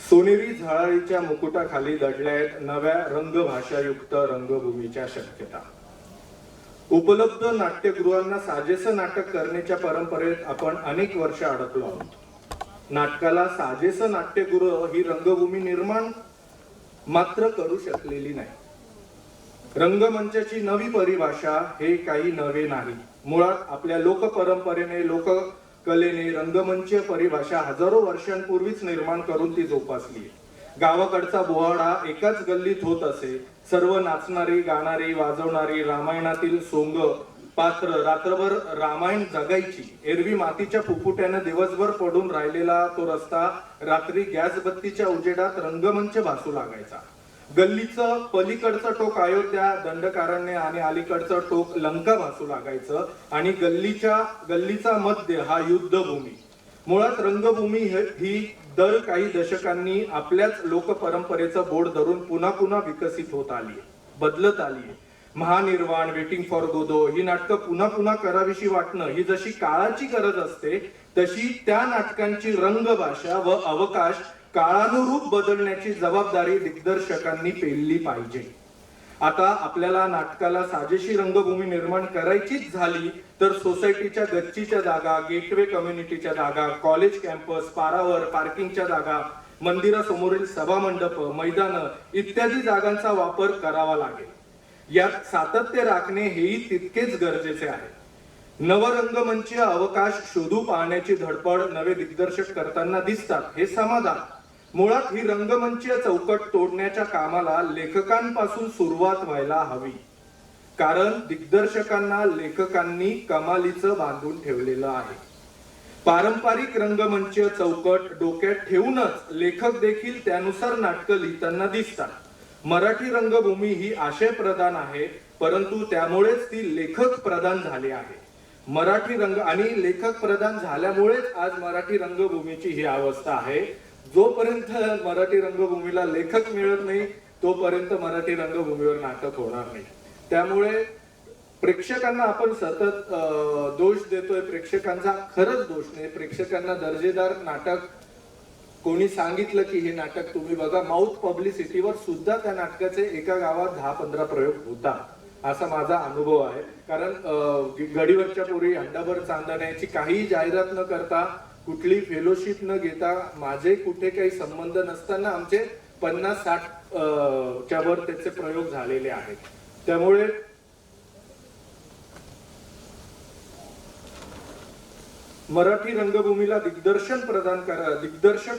सोनेरी झळाळीच्या मुकुटाखाली दडल्यात नव्या रंगभाषायुक्त रंगभूमीच्या शक्यता. उपलब्ध नाट्यगृहांना साजेसं नाटक करण्याच्या परंपरेत आपण अनेक वर्ष अडकलो आहोत. नाटकाला साजेसं नाट्यगृह ही रंगभूमी निर्माण मात्र करू शकलेली नाही. रंगमंचाची नवी परिभाषा हे काही नवे नाही. मुळात आपल्या लोकपरंपरेने, लोककलेने रंगमंचीय परिभाषा हजारो वर्षांपूर्वीच निर्माण करून ती जोपासली. गावाकडचा बोहाडा एकाच गल्लीत होत असे. सर्व नाचणारी, गाणारी, वाजवणारी, रामायणातील सोंग पात्र रात्रभर रामायण जगायची. एरवी मातीच्या फुफुट्याने दिवसभर पडून राहिलेला तो रस्ता रात्री गॅस बत्तीच्या उजेडात रंगमंच भासू लागायचा. गल्लीचं पलीकडचं टोक अयोध्या, दंडकारण्य आणि अलीकडचं टोक लंका भासू लागायचं आणि गल्लीचा मध्य हा युद्धभूमी. मुळात रंगभूमी ही दर काही दशकांनी आपल्याच लोकपरंपरेचं बोट धरून पुन्हा पुन्हा विकसित होत आली, बदलत आली. महानिर्वाण, वेटिंग फॉर गोदो ही नाटकं पुन्हा पुन्हा करावीशी वाटणं ही जशी काळाची गरज असते, तशी त्या नाटकांची रंगभाषा व अवकाश काळानुरूप बदलण्याची जबाबदारी दिग्दर्शकांनी पेलली पाहिजे. आता आपल्याला नाटकाला साजेशी रंगभूमी निर्माण करायचीच झाली तर सोसायटीच्या गच्चीच्या जागा, गेटवे कम्युनिटीच्या जागा, कॉलेज कॅम्पस, पारावर पार्किंगच्या जागा, मंदिरासमोरील सभामंडप, मैदानं इत्यादी जागांचा वापर करावा लागेल. यात सातत्य राखणे हेही तितकेच गरजेचे आहे. नवरंगमंचीय अवकाश शोधू पाहण्याची धडपड नवे दिग्दर्शक करताना दिसतात, हे समाधान. मुळात ही रंगमंचीय चौकट तोडण्याच्या कामाला लेखकांपासून सुरुवात व्हायला हवी. कारण दिग्दर्शकांना लेखकांनी कमालीचं बांधून ठेवलेलं आहे. पारंपरिक रंगमंचीय चौकट डोक्यात ठेवूनच लेखक देखील त्यानुसार नाटकं लिहिताना दिसतात. मराठी रंगभूमी ही आशय प्रधान आहे, परंतु त्यामुळेच ती लेखक प्रधान झाली आहे. मराठी रंग आणि लेखक प्रधान झाल्यामुळेच आज मराठी रंगभूमीची ही अवस्था आहे. जोपर्यंत मराठी रंगभूमीला लेखक मिळत नाही तोपर्यंत मराठी रंगभूमीवर नाटक होणार नाही. त्यामुळे प्रेक्षकांना आपण सतत दोष देतोय, प्रेक्षकांचा खरंच दोष नाही. प्रेक्षकांना दर्जेदार नाटक कोणी सांगितलं की हे नाटक तुम्ही बघा, माउथ पब्लिसिटीवर सुद्धा त्या नाटकाचे एका गावात 10-15 प्रयोग होतात असा माझा अनुभव आहे. कारण गडीवरच्या पोरी, हंडाभर चांदण्याची काही जाहिरात न करता, कुठली फेलोशिप न घेता, माझे कुठे काही संबंध नसताना आमचे 50-60 च्या वर त्याचे प्रयोग झालेले आहेत. त्यामुळे मराठी रंगभूमीला दिग्दर्शक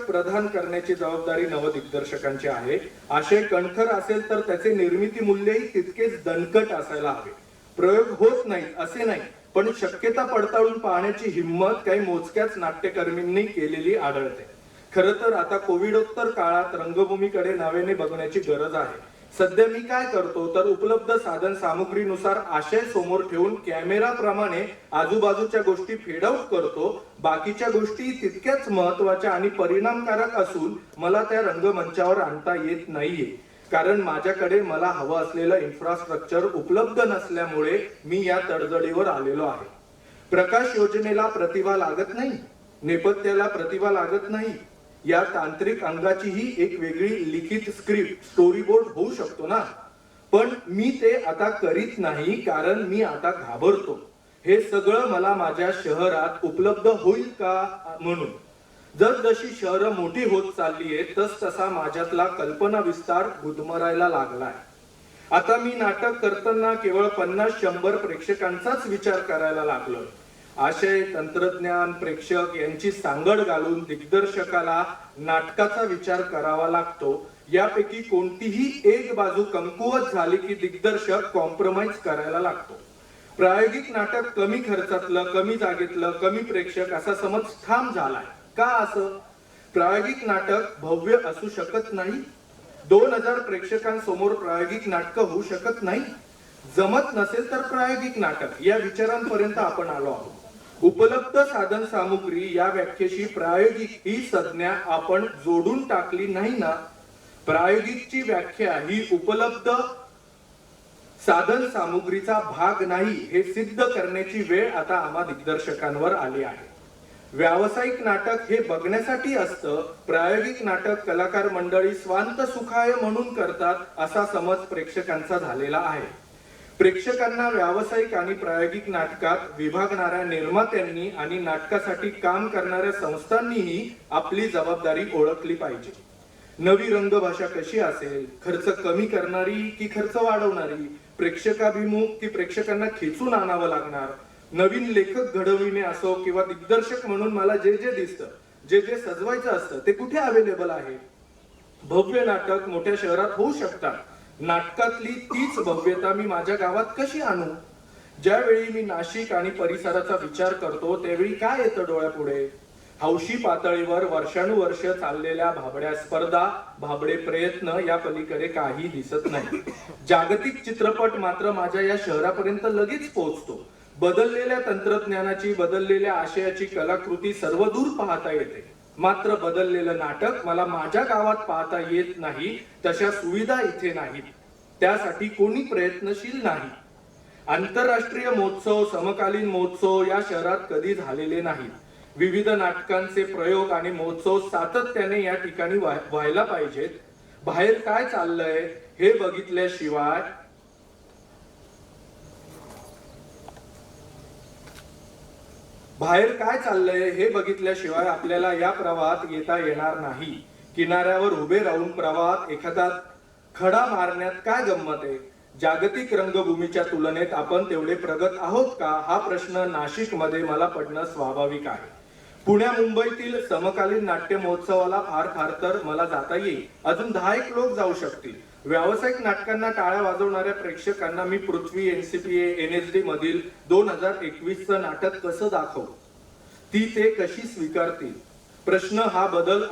प्रदान करण्याची जबाबदारी नवदिग्दर्शकांची आहे. आशय कणखर असेल तर त्याचे निर्मिती मूल्यही तितकेच दणकट असायला हवे. प्रयोग होत नाहीत असे नाही, पण शक्यता पडताळून पाहण्याची हिंमत काही मोजक्याच नाट्यकर्मींनी केलेली आढळते. खरं तर आता कोविडोत्तर काळात रंगभूमीकडे नव्याने बघण्याची गरज आहे. सध्या मी काय करतो तर उपलब्ध साधन सामुग्रीनुसार आशय समोर ठेवून कॅमेराप्रमाणे आजूबाजूच्या गोष्टी फेड आउट करतो. बाकीच्या गोष्टी तितक्याच महत्वाच्या आणि परिणामकारक असून मला त्या रंगमंचावर आणता येत नाहीये, कारण माझ्याकडे मला हवं असलेलं इन्फ्रास्ट्रक्चर उपलब्ध नसल्यामुळे मी या तडजोडीवर आलेलो आहे. प्रकाश योजनेला प्रतिभा लागत नाही, नेपथ्याला प्रतिभा लागत नाही. या तांत्रिक अंगाचीही एक वेगळी लिखित स्क्रिप्ट स्टोरी बोर्ड होऊ शकतो ना, पण मी ते आता करीत नाही, कारण मी आता घाबरतो हे सगळं मला माझ्या शहरात उपलब्ध होईल का म्हणून. जसजशी शहरं मोठी होत चालली आहेत तस तसा माझ्यातला कल्पना विस्तार गुदमरायला लागलाय. आता मी नाटक करताना केवळ 50-100 प्रेक्षकांचाच विचार करायला लागलो. आशय, तंत्रज्ञान, प्रेक्षक यांची सांगड घालून दिग्दर्शकाला नाटकाचा विचार करावा लागतो. यापैकी कोणतीही एक बाजू कमकुवत झाली की दिग्दर्शक कॉम्प्रोमाइज करायला लागतो. प्रायोगिक नाटक कमी खर्चातलं, कमी जागेतलं, कमी प्रेक्षक असा समज ठाम झालाय. का असं? प्रायोगिक नाटक भव्य असू शकत नाही. 2000 प्रेक्षकांसमोर प्रायोगिक नाटक होऊ शकत नाही. जमत नसेल तर प्रायोगिक नाटक या विचारांपर्यंत आपण आलो आहोत. उपलब्ध साधन सामुग्री या व्याख्येशी प्रायोगिक ही संज्ञा आपण जोडून टाकली नाही ना. प्रायोगिकची व्याख्या ही उपलब्ध साधन सामुग्रीचा भाग नाही हे सिद्ध करण्याची वेळ आता आम्हा दिग्दर्शकांवर आली आहे. व्यावसायिक नाटक हे बघण्यासाठी असतं, प्रायोगिक नाटक कलाकार मंडळी स्वांत सुखाय म्हणून करतात असा समज प्रेक्षकांचा झालेला आहे. प्रेक्षकांना व्यावसायिक आणि प्रायोगिक नाटकात विभागणाऱ्या निर्मात्यांनी आणि नाटकासाठी काम करणाऱ्या संस्थांनीही आपली जबाबदारी ओळखली पाहिजे. नवी रंगभाषा कशी असेल? खर्च कमी करणारी की खर्च वाढवणारी? प्रेक्षकाभिमुख की प्रेक्षकांना खेचून आणावं लागणार? नवीन लेखक घडविणे असो किंवा दिग्दर्शक म्हणून मला जे जे दिसतं, जे जे सजवायचं असतं ते कुठे अवेलेबल आहे? भव्य नाटक मोठ्या शहरात होऊ शकतात. नाटकातली तीच भव्यता मी माझ्या गावात कशी आणू? ज्यावेळी मी नाशिक आणि परिसराचा विचार करतो त्यावेळी काय येतं डोळ्यापुढे? हौशी पातळीवर वर्षानुवर्ष चाललेल्या भाबड्या स्पर्धा, भाबडे प्रयत्न या पलीकडे काही दिसत नाही. जागतिक चित्रपट मात्र माझ्या या शहरापर्यंत लगेच पोहोचतो. बदललेल्या तंत्रज्ञानाची, बदललेल्या आशयाची कलाकृती सर्वदूर पाहता येते. मात्र बदललेलं नाटक मला माझ्या गावात पाहता येत नाही. तशा सुविधा इथे नाहीत, त्यासाठी कोणी प्रयत्नशील नाही. आंतरराष्ट्रीय महोत्सव, समकालीन महोत्सव या शहरात कधी झालेले नाहीत. विविध नाटकांचे प्रयोग आणि महोत्सव सातत्याने या ठिकाणी व्हायला पाहिजेत. बाहेर काय चाललंय हे बघितल्याशिवाय आपल्याला या प्रवाहात येता येणार नाही. किनाऱ्यावर उभे राहून प्रवाहात एखादा खडा मारण्यात काय गंमत आहे? जागतिक रंगभूमीच्या तुलनेत आपण तेवढे प्रगत आहोत का हा प्रश्न नाशिकमध्ये मला पडणं स्वाभाविक आहे. पुण्या मुंबईतील समकालीन नाट्य महोत्सवाला फार तर मला जाता येईल. अजून 10 लोक जाऊ शकतील. व्यावसायिक नाटकांना टाळ्या वाजवणाऱ्या प्रेक्षकांना मी पृथ्वी, NCPA, NSD मधील 2021चं नाटक कसं दाखवू? ती ते कशी स्वीकारतील? प्रश्न हा बदल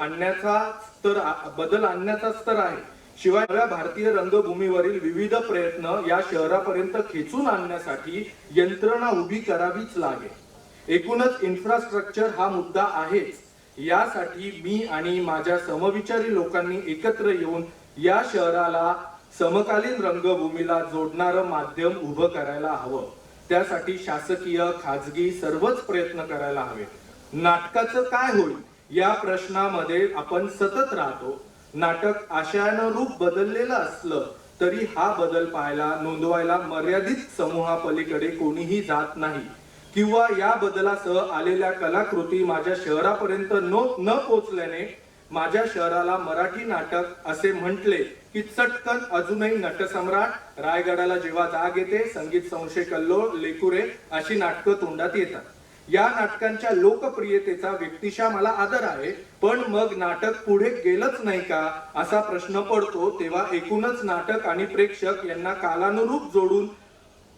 आणण्याचाच तर आहे. शिवाय नव्या भारतीय रंगभूमीवरील विविध प्रयत्न या शहरापर्यंत खेचून आणण्यासाठी यंत्रणा उभी करावीच लागेल. एकूणच इन्फ्रास्ट्रक्चर हा मुद्दा आहेच. यासाठी मी आणि माझ्या समविचारी लोकांनी एकत्र येऊन या शहराला समकालीन रंगभूमीला जोडणारं माध्यम उभं करायला हवं. त्यासाठी शासकीय, खाजगी सर्वच प्रयत्न करायला हवे. नाटकाचं काय होईल या प्रश्नामध्ये आपण सतत राहतो. नाटक आशयानं रूप बदललेलं असलं तरी हा बदल पाहायला, नोंदवायला मर्यादित समूहापलीकडे कोणीही जात नाही. किंवा या बदलासह आलेल्या कलाकृती माझ्या शहरापर्यंत न पोचल्याने माझ्या शहराला मराठी नाटक असे म्हटले की चटकन अजूनही नटसम्राट, रायगडाला जेव्हा जाग येते, संगीत संशय कल्लोळ, लेकुरे अशी नाटकं तोंडात येतात. या नाटकांच्या लोकप्रियतेचा व्यक्तिशः मला आदर आहे, पण मग नाटक पुढे गेलंच नाही का असा प्रश्न पडतो. तेव्हा एकूणच नाटक आणि प्रेक्षक यांना कालानुरूप जोडून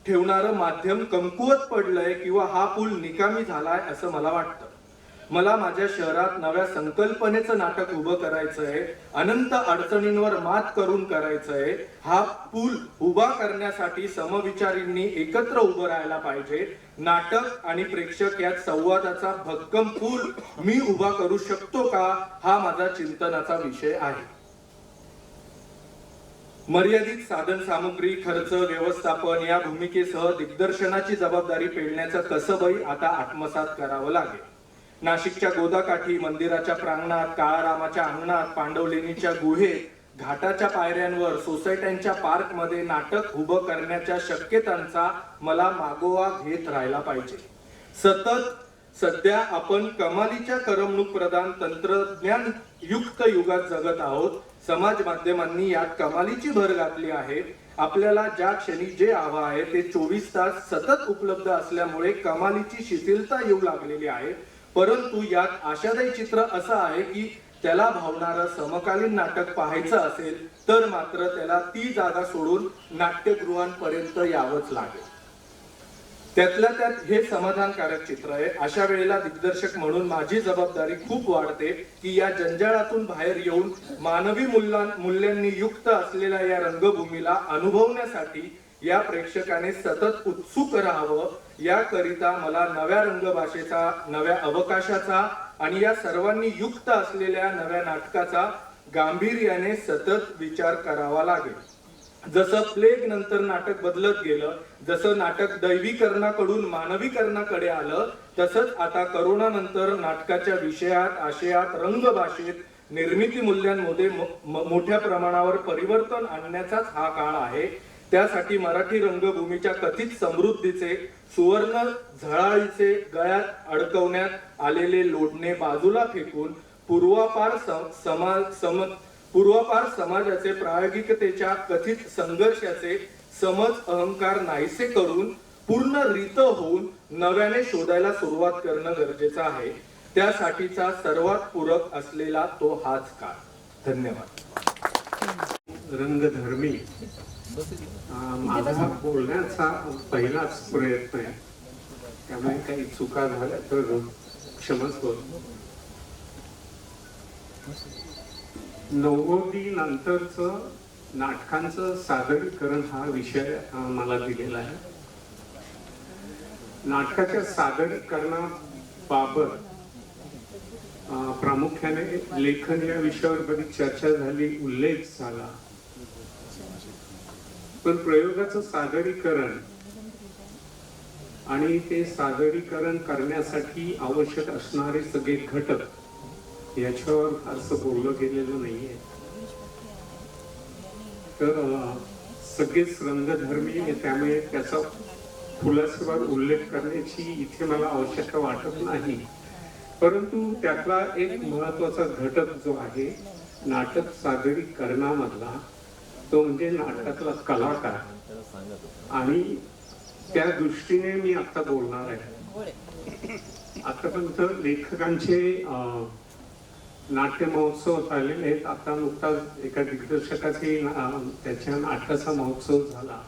ठेवणारं माध्यम कमकुवत पडलंय किंवा हा पूल निकामी झालाय असं मला वाटतं. मला माझ्या शहरात नव्या संकल्पनेचं नाटक उभं करायचं आहे, अनंत अडचणींवर मात करून करायचं आहे. हा पूल उभा करण्यासाठी समविचारींनी एकत्र उभं राहायला पाहिजे. नाटक आणि प्रेक्षक यात संवादाचा भक्कम पूल मी उभा करू शकतो का, हा माझा चिंतनाचा विषय आहे. मर्यादित साधन सामुग्री, खर्च, व्यवस्थापन या भूमिकेसह दिग्दर्शनाची जबाबदारी पेलण्याचं कसबही आता आत्मसात करावं लागेल. नाशिकच्या गोदाकाठी, मंदिराच्या प्रांगणात, काळारामाच्या अंगणात, पांडवलेणीच्या गुहेत, घाटाच्या पायऱ्यांवर, सोसायट्यांच्या पार्कमध्ये नाटक उभं करण्याच्या शक्यतांचा मला मागोवा घेत राहायला पाहिजे. सध्या आपण कमालीच्या करमणूक प्रदान तंत्रज्ञान युक्त युगात जगत आहोत. समाज माध्यमांनी यात कमालीची भर घातली आहे. आपल्याला ज्या क्षणी जे हवं आहे ते 24 तास सतत उपलब्ध असल्यामुळे कमालीची शिथिलता येऊ लागलेली आहे. परंतु यात आशादायी चित्र असं आहे की त्याला भावणारं समकालीन नाटक पाहायचं असेल तर मात्र त्याला ती जागा सोडून नाट्यगृहांपर्यंत यावंच लागेल. त्यातल्या त्यात हे समाधानकारक चित्र आहे. अशा वेळेला दिग्दर्शक म्हणून माझी जबाबदारी खूप वाढते की या जंजाळातून बाहेर येऊन मानवी मूल्यांनी युक्त असलेल्या या रंगभूमीला अनुभवण्यासाठी या प्रेक्षकाने सतत उत्सुक राहावं. याकरिता मला नव्या रंगभाषेचा, नव्या अवकाशाचा आणि या सर्वांनी युक्त असलेल्या नव्या नाटकाचा गांभीर्याने सतत विचार करावा लागेल. जसं प्लेग नंतर नाटक बदलत गेलं, जसं नाटक दैवीकरणाकडून मानवीकरणाकडे आलं, तसंच आता करोना नंतर नाटकाच्या विषयात, आशयात, रंगभाषेत, निर्मिती मूल्यांमध्ये मोठ्या प्रमाणावर परिवर्तन आणण्याचाच हा काळ आहे. त्यासाठी मराठी रंगभूमीच्या कथित समृद्धीचे, सुवर्ण झळाळीचे गळ्यात अडकवण्यात आलेले लोढणे बाजूला फेकून पूर्वापार समाजाचे, प्रायोगिकतेच्या कथित संघर्षाचे समज अहंकार नाहीसे करून पूर्ण रित होऊन नव्याने शोधायला सुरुवात करणं गरजेचं आहे. त्यासाठीचा सर्वात पूरक असलेला तो हाच काळ. धन्यवाद. रंगधर्मी माझा बोलण्याचा पहिलाच प्रयत्न आहे, त्यामुळे काही चुका झाल्या तर क्षमस्व. 90 नंतरचं नाटकांचं सादरीकरण हा विषय मला दिलेला आहे. नाटकाच्या सादरीकरणाबाबत प्रामुख्याने लेखन या विषयावर बरीच चर्चा झाली, उल्लेख झाला. पण प्रयोगाचं सादरीकरण आणि ते सादरीकरण करण्यासाठी आवश्यक असणारे सगळे घटक याच्यावर फारसं बोललं गेलेलं नाहीये. तर सगळेच रंगधर्मी आहे, त्यामुळे त्याचा खुलासेवर उल्लेख करण्याची इथे मला आवश्यकता वाटत नाही. परंतु त्यातला एक महत्वाचा घटक जो आहे नाटक सादरीकरणामधला, तो म्हणजे नाटकातला कलाकार, आणि त्या दृष्टीने मी आता बोलणार आहे. आतापर्यंत लेखकांचे नाट्य महोत्सव झालेले आहेत. आता नुकताच एका दिग्दर्शकाचे त्याच्या नाटकाचा महोत्सव झाला.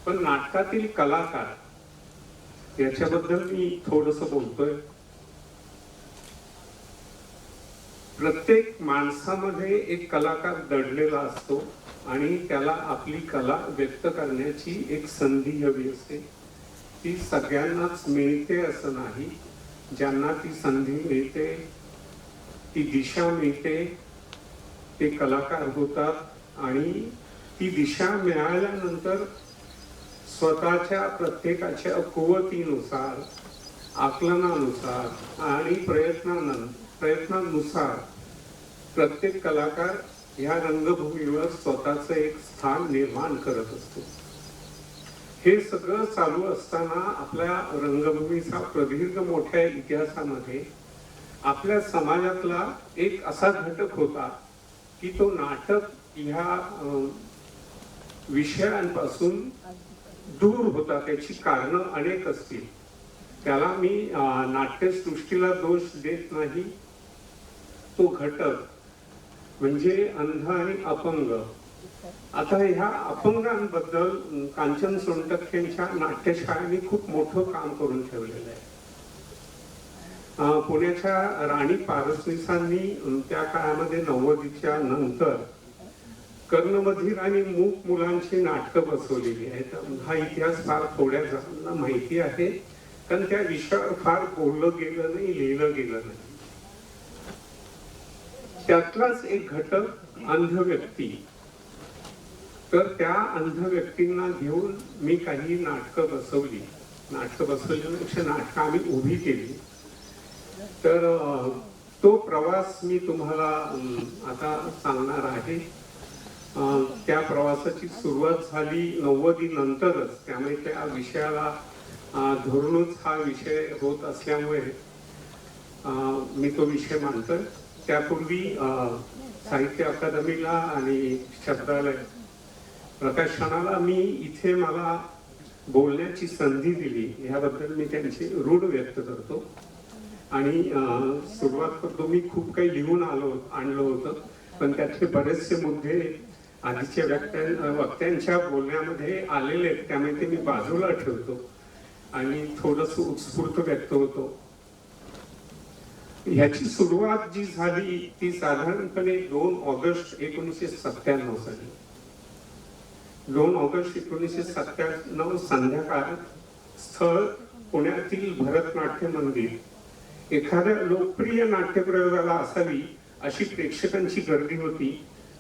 पण नाटकातील कलाकार याच्याबद्दल मी थोडंसं बोलतोय. प्रत्येक माणसामध्ये एक कलाकार दडलेला असतो आणि त्याला आपली कला व्यक्त करण्याची एक संधी हवी असते. ती सगळ्यांनाच मिळते असं नाही. ज्यांना ती संधी मिळते, ती दिशा मिळते, ते कलाकार होतात आणि ती दिशा मिळाल्यानंतर स्वतःच्या प्रत्येकाच्या कुवतीनुसार, आकलनानुसार आणि प्रयत्नानुसार प्रत्येक कलाकार ह्या रंगभूमीवर स्वतःचं एक स्थान निर्माण करत असतो. हे सगळं चालू असताना आपल्या रंगभूमीचा प्रदीर्घ मोठ्या इतिहासामध्ये आपल्या समाजातला एक असा घटक होता की तो नाटक ह्या विषयांपासून दूर होता. त्याची कारणं अनेक असतील. त्याला मी नाट्यसृष्टीला दोष देत नाही. तो घटक म्हणजे अंध आणि अपंग. आता ह्या अपंगांबद्दल कांचन सोनटक्केंच्या नाट्यशाळेने खूप मोठं काम करून ठेवलेलं आहे. पुण्याच्या राणी पारसनीसांनी त्या काळामध्ये 90च्या नंतर कर्णबधीर आणि मूक मुलांची नाटकं बसवलेली आहेत. हा इतिहास फार थोड्या जणांना माहिती आहे, कारण त्या विषयावर फार बोललं गेलं नाही, लिहिलं गेलं नाही. त्यातलाच एक घटक अंध व्यक्ती. तर त्या अंध व्यक्तींना घेऊन मी काही नाटकं बसवल्यापेक्षा नाटकं आम्ही उभी केली. तर तो प्रवास मी तुम्हाला आता सांगणार आहे. त्या प्रवासाची सुरुवात झाली 90 नंतरच, त्यामुळे त्या विषयाला धरूनच हा विषय होत असल्यामुळे मी तो विषय मांडतोय. त्यापूर्वी साहित्य अकादमीला आणि शब्दालय प्रकाशनाला मी इथे मला बोलण्याची संधी दिली, याबद्दल मी त्यांचे ऋण व्यक्त करतो. आणि सुरुवात करतो, मी खूप काही लिहून आणलं होतं, पण त्यातले बरेचसे मुद्दे आधीच्या वक्त्यांच्या बोलण्यामध्ये आलेले आहेत, त्यामुळे ते मी बाजूला ठेवतो आणि थोडस उत्स्फूर्त व्यक्त होतो. ह्याची सुरुवात जी झाली ती साधारणपणे 2 ऑगस्ट 1997 साली. 2 ऑगस्ट 1997 संध्याकाळ, स्थळ पुण्यातील भरतनाट्य मंदिर. एखाद्या लोकप्रिय नाट्यप्रयोगाला असावी अशी प्रेक्षकांची गर्दी होती.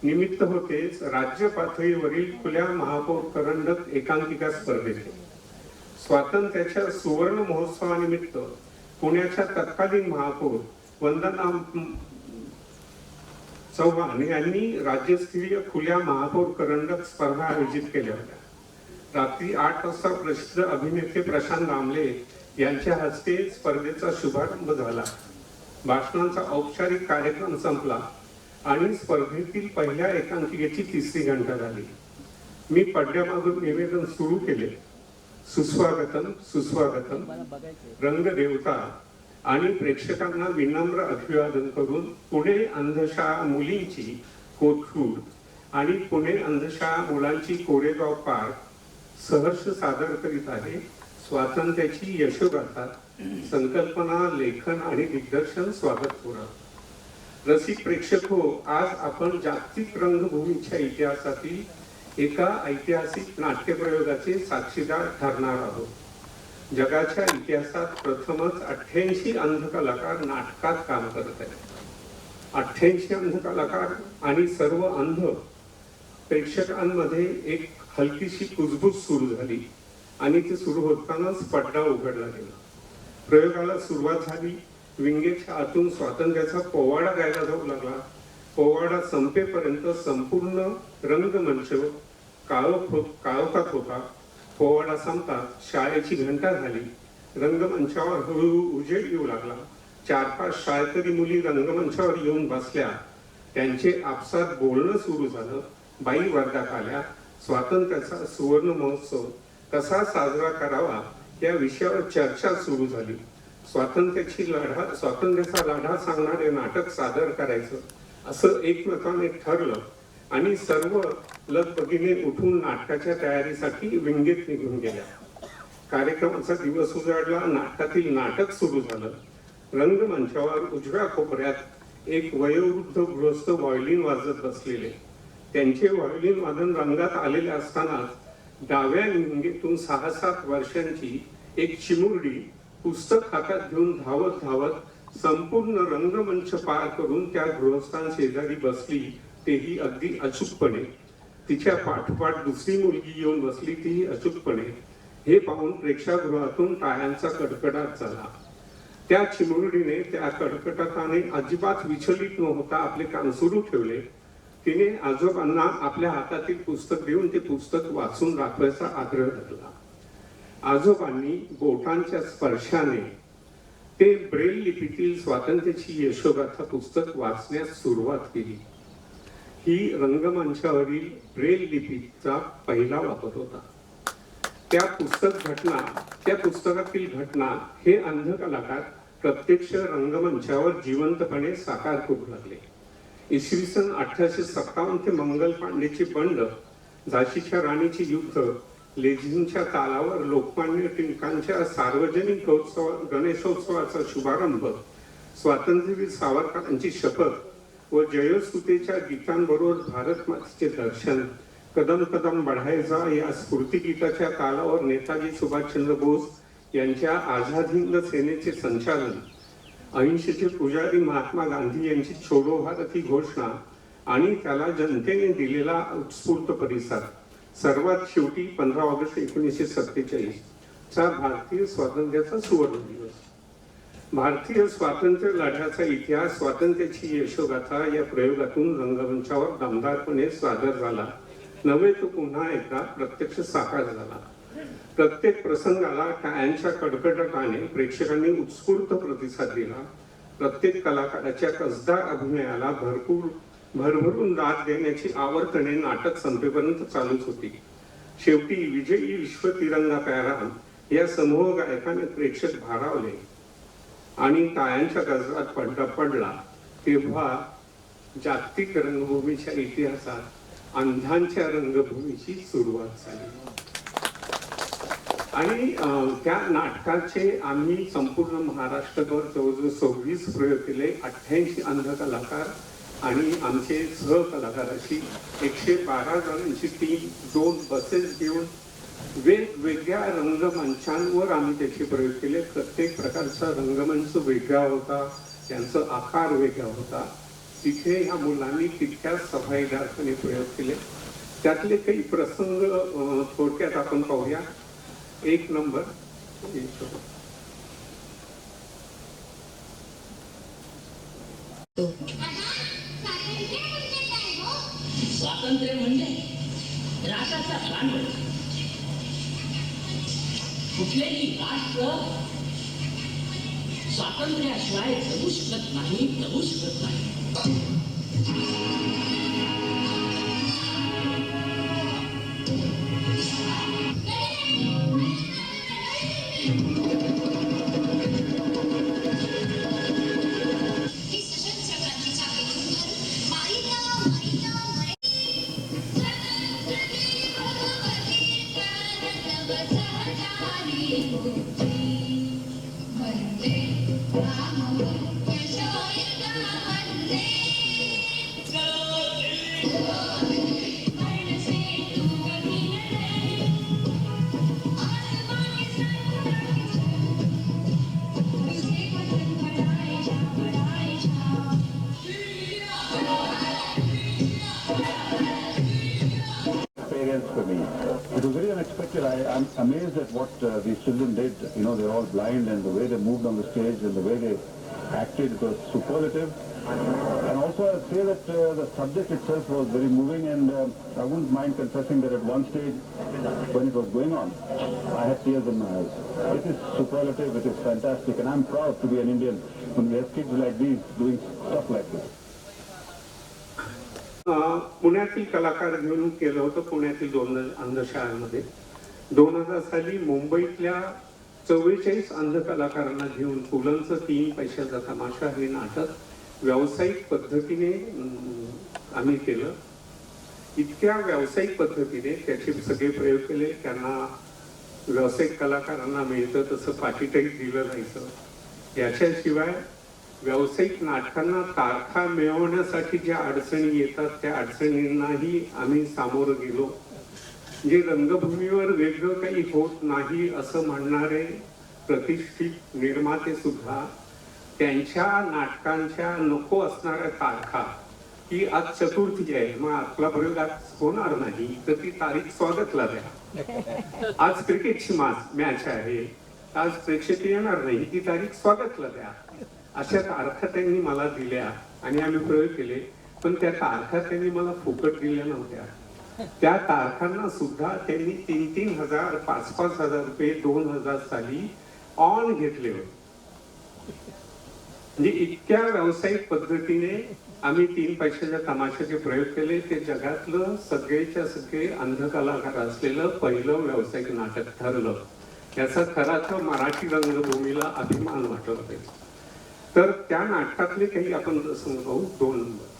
निमित्त होतेच राज्य पातळीवरील खुल्या महापौर करंडक एकांकिका स्पर्धेचे. स्वातंत्र्याच्या सुवर्ण महोत्सवानिमित्त पुण्याच्या तत्कालीन महापौर वंदना चव्हाण यांनी राज्यस्तरीय खुल्या महापौर करंडक स्पर्धा आयोजित केल्या होत्या. रात्री 8 वाजता प्रसिद्ध अभिनेते प्रशांत दामले यांच्या हस्ते स्पर्धेचा शुभारंभ झाला. भाषणांचा औपचारिक कार्यक्रम संपला आणि स्पर्धेतील पहिल्या एकांकिकेची 3री घंटा झाली. मी पडद्यामागून निवेदन सुरू केले. सुस्वागतम सुस्वागतम. रंगदेवता आणि प्रेक्षकांना विनम्र अभिवादन करून पुणे अंधशाळा मुलींची कोथरूड आणि पुणे अंधशाळा मुलांची कोरेगाव पार्क सहर्ष सादर करीत आहे स्वातंत्र्याची यशोगाथा, संकल्पना, लेखन आणि दिग्दर्शन. स्वागतपूर्व. रसिक प्रेक्षक हो, आज आपण जागतिक रंगभूमीच्या इतिहासातील एका ऐतिहासिक नाट्यप्रयोगाचे साक्षीदार ठरणार आहोत. जगाच्या इतिहासात प्रथमच 88 अंध कलाकार नाटकात काम करत आहेत. 88 अंध कलाकार आणि सर्व अंध प्रेक्षकांमध्ये एक हलकीशी कुजबूज सुरू झाली आणि ती सुरू होतानाच पडदा उघडला गेला. प्रयोगाला सुरुवात झाली. विंगेच्या आतून स्वातंत्र्याचा पोवाडा गायला जाऊ लागला. पोवाडा संपेपर्यंत संपूर्ण रंगमंच काळोखात होता. पोवाडा संपतात शाळेची घंटा झाली. रंगमंचावर हळूहळू उजेड येऊ लागला. 4-5 शाळकरी मुली रंगमंचावर येऊन बसल्या. त्यांचे आपसात बोलणं सुरू झालं. बाई वर्गात आल्या. स्वातंत्र्याचा सुवर्ण महोत्सव कसा साजरा करावा या विषयावर चर्चा सुरू झाली. स्वातंत्र्याचा लढा सांगणारे नाटक सादर करायचं असं एकमताने ठरलं आणि सर्व लगबगीने उठून नाटकाच्या तयारीसाठी विंगेत निघून गेल्या. कार्यक्रमाचा दिवस उजाडला. नाटकातील नाटक सुरू झालं. रंगमंचावर उजव्या कोपऱ्यात एक वयोवृद्ध गृहस्थ व्हायोलिन वाजत बसलेले. त्यांचे व्हायोलिन वादन रंगात आलेले असतानाच डाव्या विंगेतून 6-7 वर्षांची एक चिमुरडी पुस्तक हातात घेऊन धावत धावत संपूर्ण रंगमंच पार करून त्या गृहस्थांशेजारी बसली, तेही अगदी अचूकपणे. तिच्या पाठोपाठ दुसरी मुलगी येऊन बसली, तीही अचूकपणे. हे पाहून प्रेक्षागृहातून टाळ्यांचा कडकडाट झाला. त्या चिमुरडीने त्या कडकडाटाने अजिबात विचलित न होता आपले काम सुरू ठेवले. तिने आजोबांना आपल्या हातातील पुस्तक देऊन ते पुस्तक वाचून दाखवायचा आग्रह धरला. आजोबांनी बोटांच्या स्पर्शाने ते ब्रेल लिपीतील स्वातंत्र्याची यशोगाथा पुस्तक वाचण्यास सुरुवात केली. ही रंगमंचावरील ब्रेल लिपीचा पहिला वापर होता. त्या पुस्तकातील घटना हे अंध कलाकार प्रत्यक्ष रंगमंचावर जिवंतपणे साकार करू लागले. इसवी सन 1857 ते मंगल पांडेचे बंड, झाशीच्या राणीचे युद्ध, लेझिमच्या तालावर लोकमान्य टिळकांच्या सार्वजनिक गणेशोत्सवाचा शुभारंभ, स्वातंत्र्यवीर सावरकरांची शपथ व जयस्तुतेच्या गीतांबरोबर भारत मातेचे दर्शन, कदम कदम बढायचा या स्फूर्तिगीताच्या तालावर नेताजी सुभाषचंद्र बोस यांच्या आझाद हिंद सेनेचे संचालन, अहिंसेचे पुजारी महात्मा गांधी यांची छोडो भारत ही घोषणा आणि त्याला जनतेने दिलेला उत्स्फूर्त प्रतिसाद, सर्वात शेवटी 15 ऑगस्ट 1947 चा भारतीय स्वातंत्र्याचा सुवर्ण दिवस. भारतीय स्वातंत्र्य लढ्याचा इतिहास, स्वातंत्र्याची यशोगाथा या प्रयोगातून रंगमंचावर दमदारपणे सादर झाला, नव्हे तो पुन्हा एकदा प्रत्यक्ष साकार झाला. प्रत्येक प्रसंगाला टाळ्यांच्या कडकडाटाने प्रेक्षकांनी उत्स्फूर्त प्रतिसाद दिला. प्रत्येक कलाकाराच्या कसदार अभिनयाला भरभरून दाद देण्याची आवर्तने नाटक संपेपर्यंत चालूच होती. शेवटी विजयी विश्व तिरंगा प्यारा या समूह गायकाने प्रेक्षक भारावले आणि टाळ्यांच्या गजरात पडला. तेव्हा जागतिक रंगभूमीच्या इतिहासात अंधांच्या रंगभूमीची सुरुवात झाली. आणि त्या नाटकाचे आम्ही संपूर्ण महाराष्ट्रभर जवळजवळ 26 प्रयोग केले. 88 अंध कलाकार आणि आमचे सहकलाकार अशी 112 जणांची टीम 2 बसेस घेऊन वेगवेगळ्या रंगमंचांवर आम्ही त्याचे प्रयोग केले. प्रत्येक प्रकारचा रंगमंच वेगळा होता, त्यांचा आकार वेगळा होता. तिथे ह्या मुलांनी तितक्या सफाईदारपणे प्रयोग केले. त्यातले काही प्रसंग थोडक्यात आपण पाहूया. 1 नंबर, स्वातंत्र्य म्हणजे राष्ट्राचा प्राण. कुठलेही राष्ट्र स्वातंत्र्याशिवाय जगू शकत नाही. For me, it was very unexpected. I'm amazed at what these children did. You know, they're all blind, and the way they moved on the stage and the way they acted, it was superlative. And also, I'd say that the subject itself was very moving, and I wouldn't mind confessing that at one stage, when it was going on, I had tears in my eyes. It is superlative, it is fantastic, and I'm proud to be an Indian when we have kids like these doing stuff like this. पुण्यातील कलाकार घेऊन केलं होतं. पुण्यातील 2 अंधशाळांमध्ये 2000 साली मुंबईतल्या 44 अंध कलाकारांना घेऊन पुलंचं 3 पैशाचा तमाशा हे नाटक व्यावसायिक पद्धतीने आम्ही केलं. इतक्या व्यावसायिक पद्धतीने त्याचे सगळे प्रयोग केले. त्यांना व्यावसायिक कलाकारांना मिळतं तसं पाकिटही दिलं जायचं. याच्याशिवाय व्यावसायिक नाटकांना तारखा मिळवण्यासाठी ज्या अडचणी येतात त्या अडचणींनाही आम्ही सामोरं गेलो. जे रंगभूमीवर वेगळं काही होत नाही असं म्हणणारे प्रतिष्ठित निर्माते सुद्धा त्यांच्या नाटकांच्या नको असणाऱ्या तारखा, की आज चतुर्थी आहे मग आपला प्रयोग आज होणार नाही तर ती तारीख स्वागतला द्या. आज क्रिकेटची मॅच आहे, आज प्रेक्षक येणार नाही, ती तारीख स्वागतला द्या. अशा तारखा त्यांनी मला दिल्या आणि आम्ही प्रयोग केले. पण त्या तारखा त्यांनी मला फुकट दिल्या नव्हत्या. त्या तारखांना सुद्धा त्यांनी 3-3 हजार 5-5 हजार रुपये 2000 साली ऑन घेतले होते. म्हणजे इतक्या व्यावसायिक पद्धतीने आम्ही 3 पैशाच्या तमाशाचे प्रयोग केले. ते जगातलं सगळेच्या सगळे अंध कलाकार असलेलं पहिलं व्यावसायिक नाटक ठरलं. याचा खराच मराठी रंगभूमीला अभिमान वाटत होते. तर त्या नाटकातले काही आपण प्रसंग पाहू. 2 नंबर.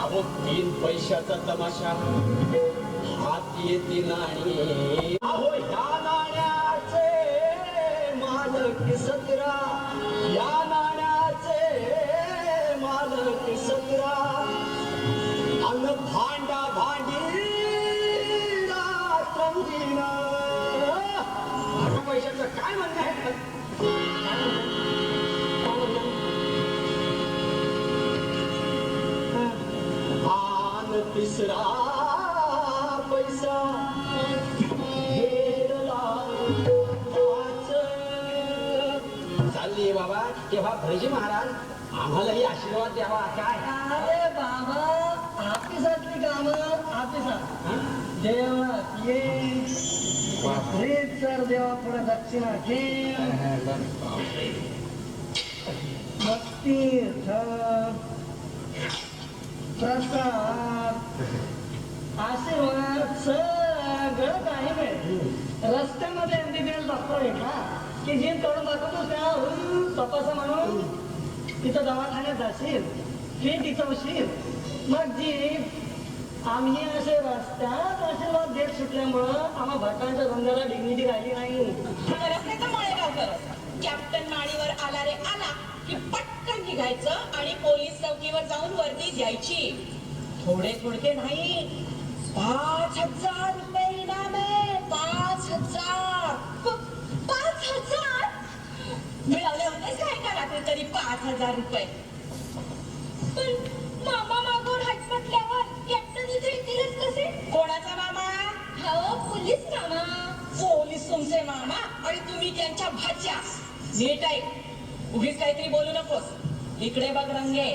अहो 3 पैशाचा तमाशा हात येते नाणी अहो ह्या नाण्याचे मालक 17 या नाण्याचे मालक 17 अन भांडा भांडी रंगीन पैशाचं काय म्हणणं आहे आन तिसरा पैसा घेरला वाच. चालली बाबा तेव्हा भैजी महाराज आम्हालाही आशीर्वाद द्यावा काय अरे बाबा ऑफिसातली कामं ऑफिसात देवळात ये सर देवा पुढे दक्षिणा घे मग तीर्थ प्रसाद आशीर्वाद सगळं काही मिळेल रस्त्यामध्ये एमबीबीएस डॉक्टर आहे का की जे तोडून दाखवतो त्या तपासा म्हणून तिथं दवाखान्यात जाशील हे टिचवशील मग जी आम्ही असे रस्त्यात आशीर्वाद देत सुटल्यामुळं आम्हा भटांच्या धंद्याला डिग्निटी राहिली नाही रस्त्याचा माळेगावकर कॅप्टन माळीवर आला रे आला की पटकन निघायचं आणि पोलीस चौकीवर जाऊन वर्दी द्यायची थोडे थोडके नाही 5,000 रुपये इनाम आहे 5,000 5,000 मिळवले होतेच काय का रात्री तरी 5,000 रुपये पण मामा मागून हात म्हटल्यावर कॅप्टन इथे येतीलच कसे कोणाचा मामा हो पोलीस मामा पोलीस तुमचे मामा आणि तुम्ही त्यांच्या भाच्या नीट आहे उगीच काहीतरी बोलू नकोस इकडे बघ रंगे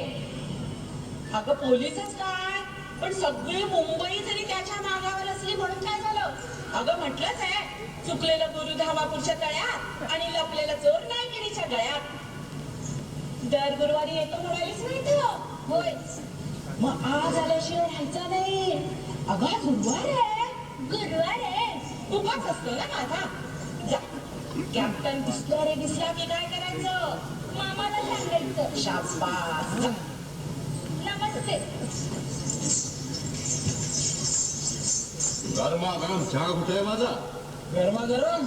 अगं पोलीसच काय पण सगळी मुंबई जरी त्याच्या मागावर असली म्हणून काय झालं अगं म्हटलंच आहे चुकलेलं गुरु धामापूरच्या तळ्यात आणि लपलेलं चोर नायकिणीच्या गळ्यात दर गुरुवारी येतो म्हणालीच नाही तो होय मग आज आल्याशिवाय राहायचं नाही अगं आज गुरुवार आहे उपास असतो ना माझा जा कॅप्टन दिसला की काय करायचं मामाला सांगायचं शाबास जा. नमस्ते गरमागरम चहा कुठे आहे माझा गरमागरम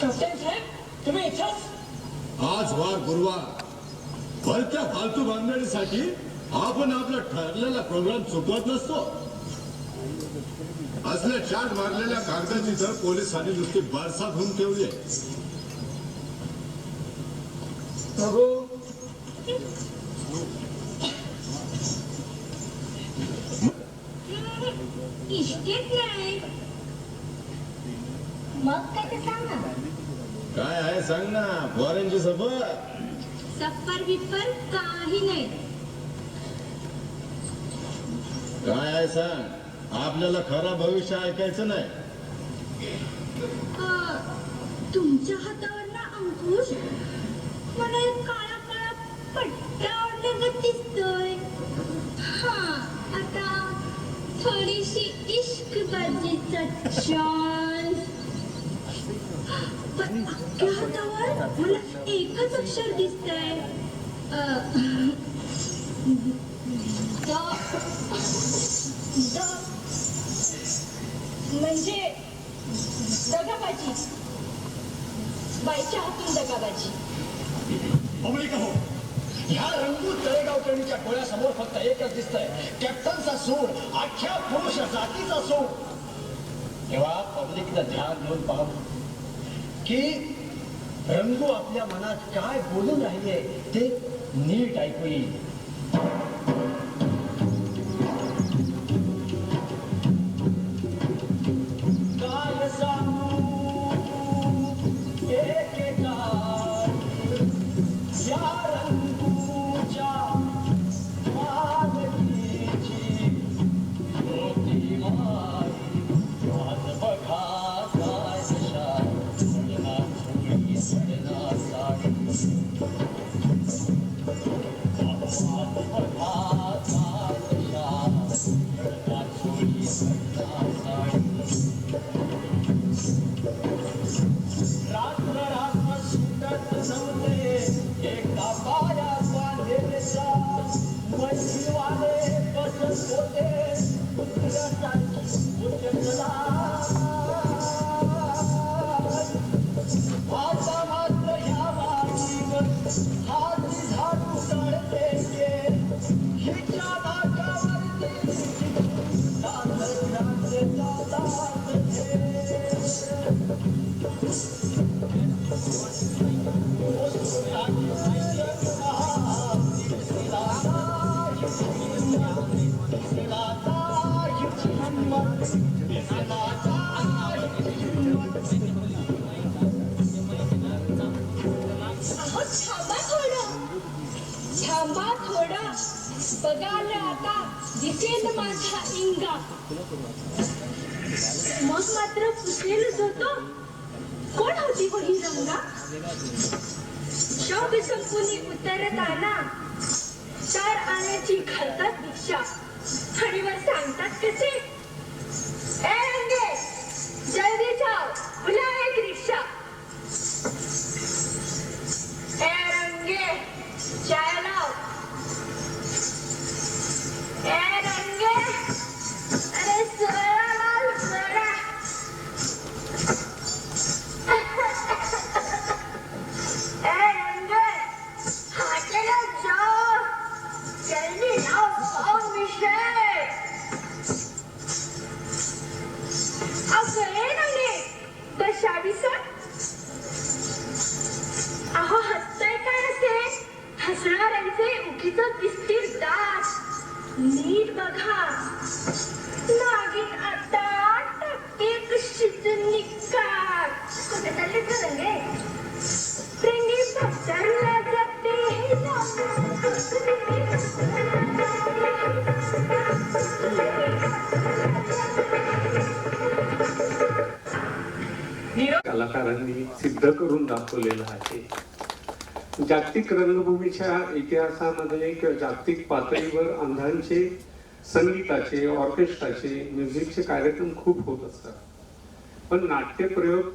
कॅप्टन साहेब तुम्ही इथंच आज वार गुरुवार भलत्या फालतू बांधण्यासाठी आपण आपला ठरलेला प्रोग्राम चुकवत नसतो असल्या चाट मारलेल्या कागदाची तर पोलिसांनी नुसती बरसात होऊन ठेवली आहे बघू इष्टेच नाही मग काय ते सांग ना काय आहे सांग ना फॉरेनची सफर सफर बिफर काही नाही काय आहे सांग आपल्याला खरं भविष्य ऐकायचं नाही तुमच्या हातावर ना अंकुश मला एक काळा काळा पट्टा आवडल्यागत दिसतोय हा आता थोडीशी इश्कबाजीचा चान्स पण अख्ख्या हातावर मला एकच अक्षर दिसतंय म्हणजे दगाबाजी बाईच्या हातून दगाबाजी हो ह्या रंगू तळेगावकरणीच्या डोळ्यासमोर फक्त एकच दिसतंय कॅप्टनचा सूर अख्ख्या पुरुष जातीचा सूर तेव्हा पब्लिकचं ध्यान देऊन पाहू की रंगू आपल्या मनात काय बोलून राहिले ते नीट ऐकू येईल काय सांगू एकेका या रंगूच्या मालकीची मोठी माई आज बघा काय दशा सडना चोळी सडना साडी आज बघा अहो थांबा थोडं, थांबा थोडं, बघाल आता दिसेल माझा इंगा. मग मात्र पुसलेलच होतो. कोण होती हो ही रंगा? शोभ संपुनी उतरताना चार आण्याची घालतात दीक्षा आणि वर सांगतात कसे, ए रंगे जल्दी जाओ, बुला एक रिक्षा. ए रंगे चाय लाव. ए रंगे अरे सोडा लाल सोडा. ए रंगे हाटेला जाओ, जल्दी लाओ पाव मिश्रे. अब गए रंगे दशावी सर. अहो हसतय काय असे, हसणाऱ्यांचे उगीच दिसतील दात. नीट बघा, नागिन आता टक्के कशीच निकाल. कुठे चालले रंगे? रंगी पसरला जाते कलाकारांनी सिद्ध करून दाखवलेलं आहे. जागतिक रंगभूमीच्या इतिहासामध्ये एक जागतिक पातळीवर अंधांचे संगीताचे, ऑर्केस्ट्राचे, म्युझिकचे कार्यक्रम खूप होत असतात. पण नाट्यप्रयोग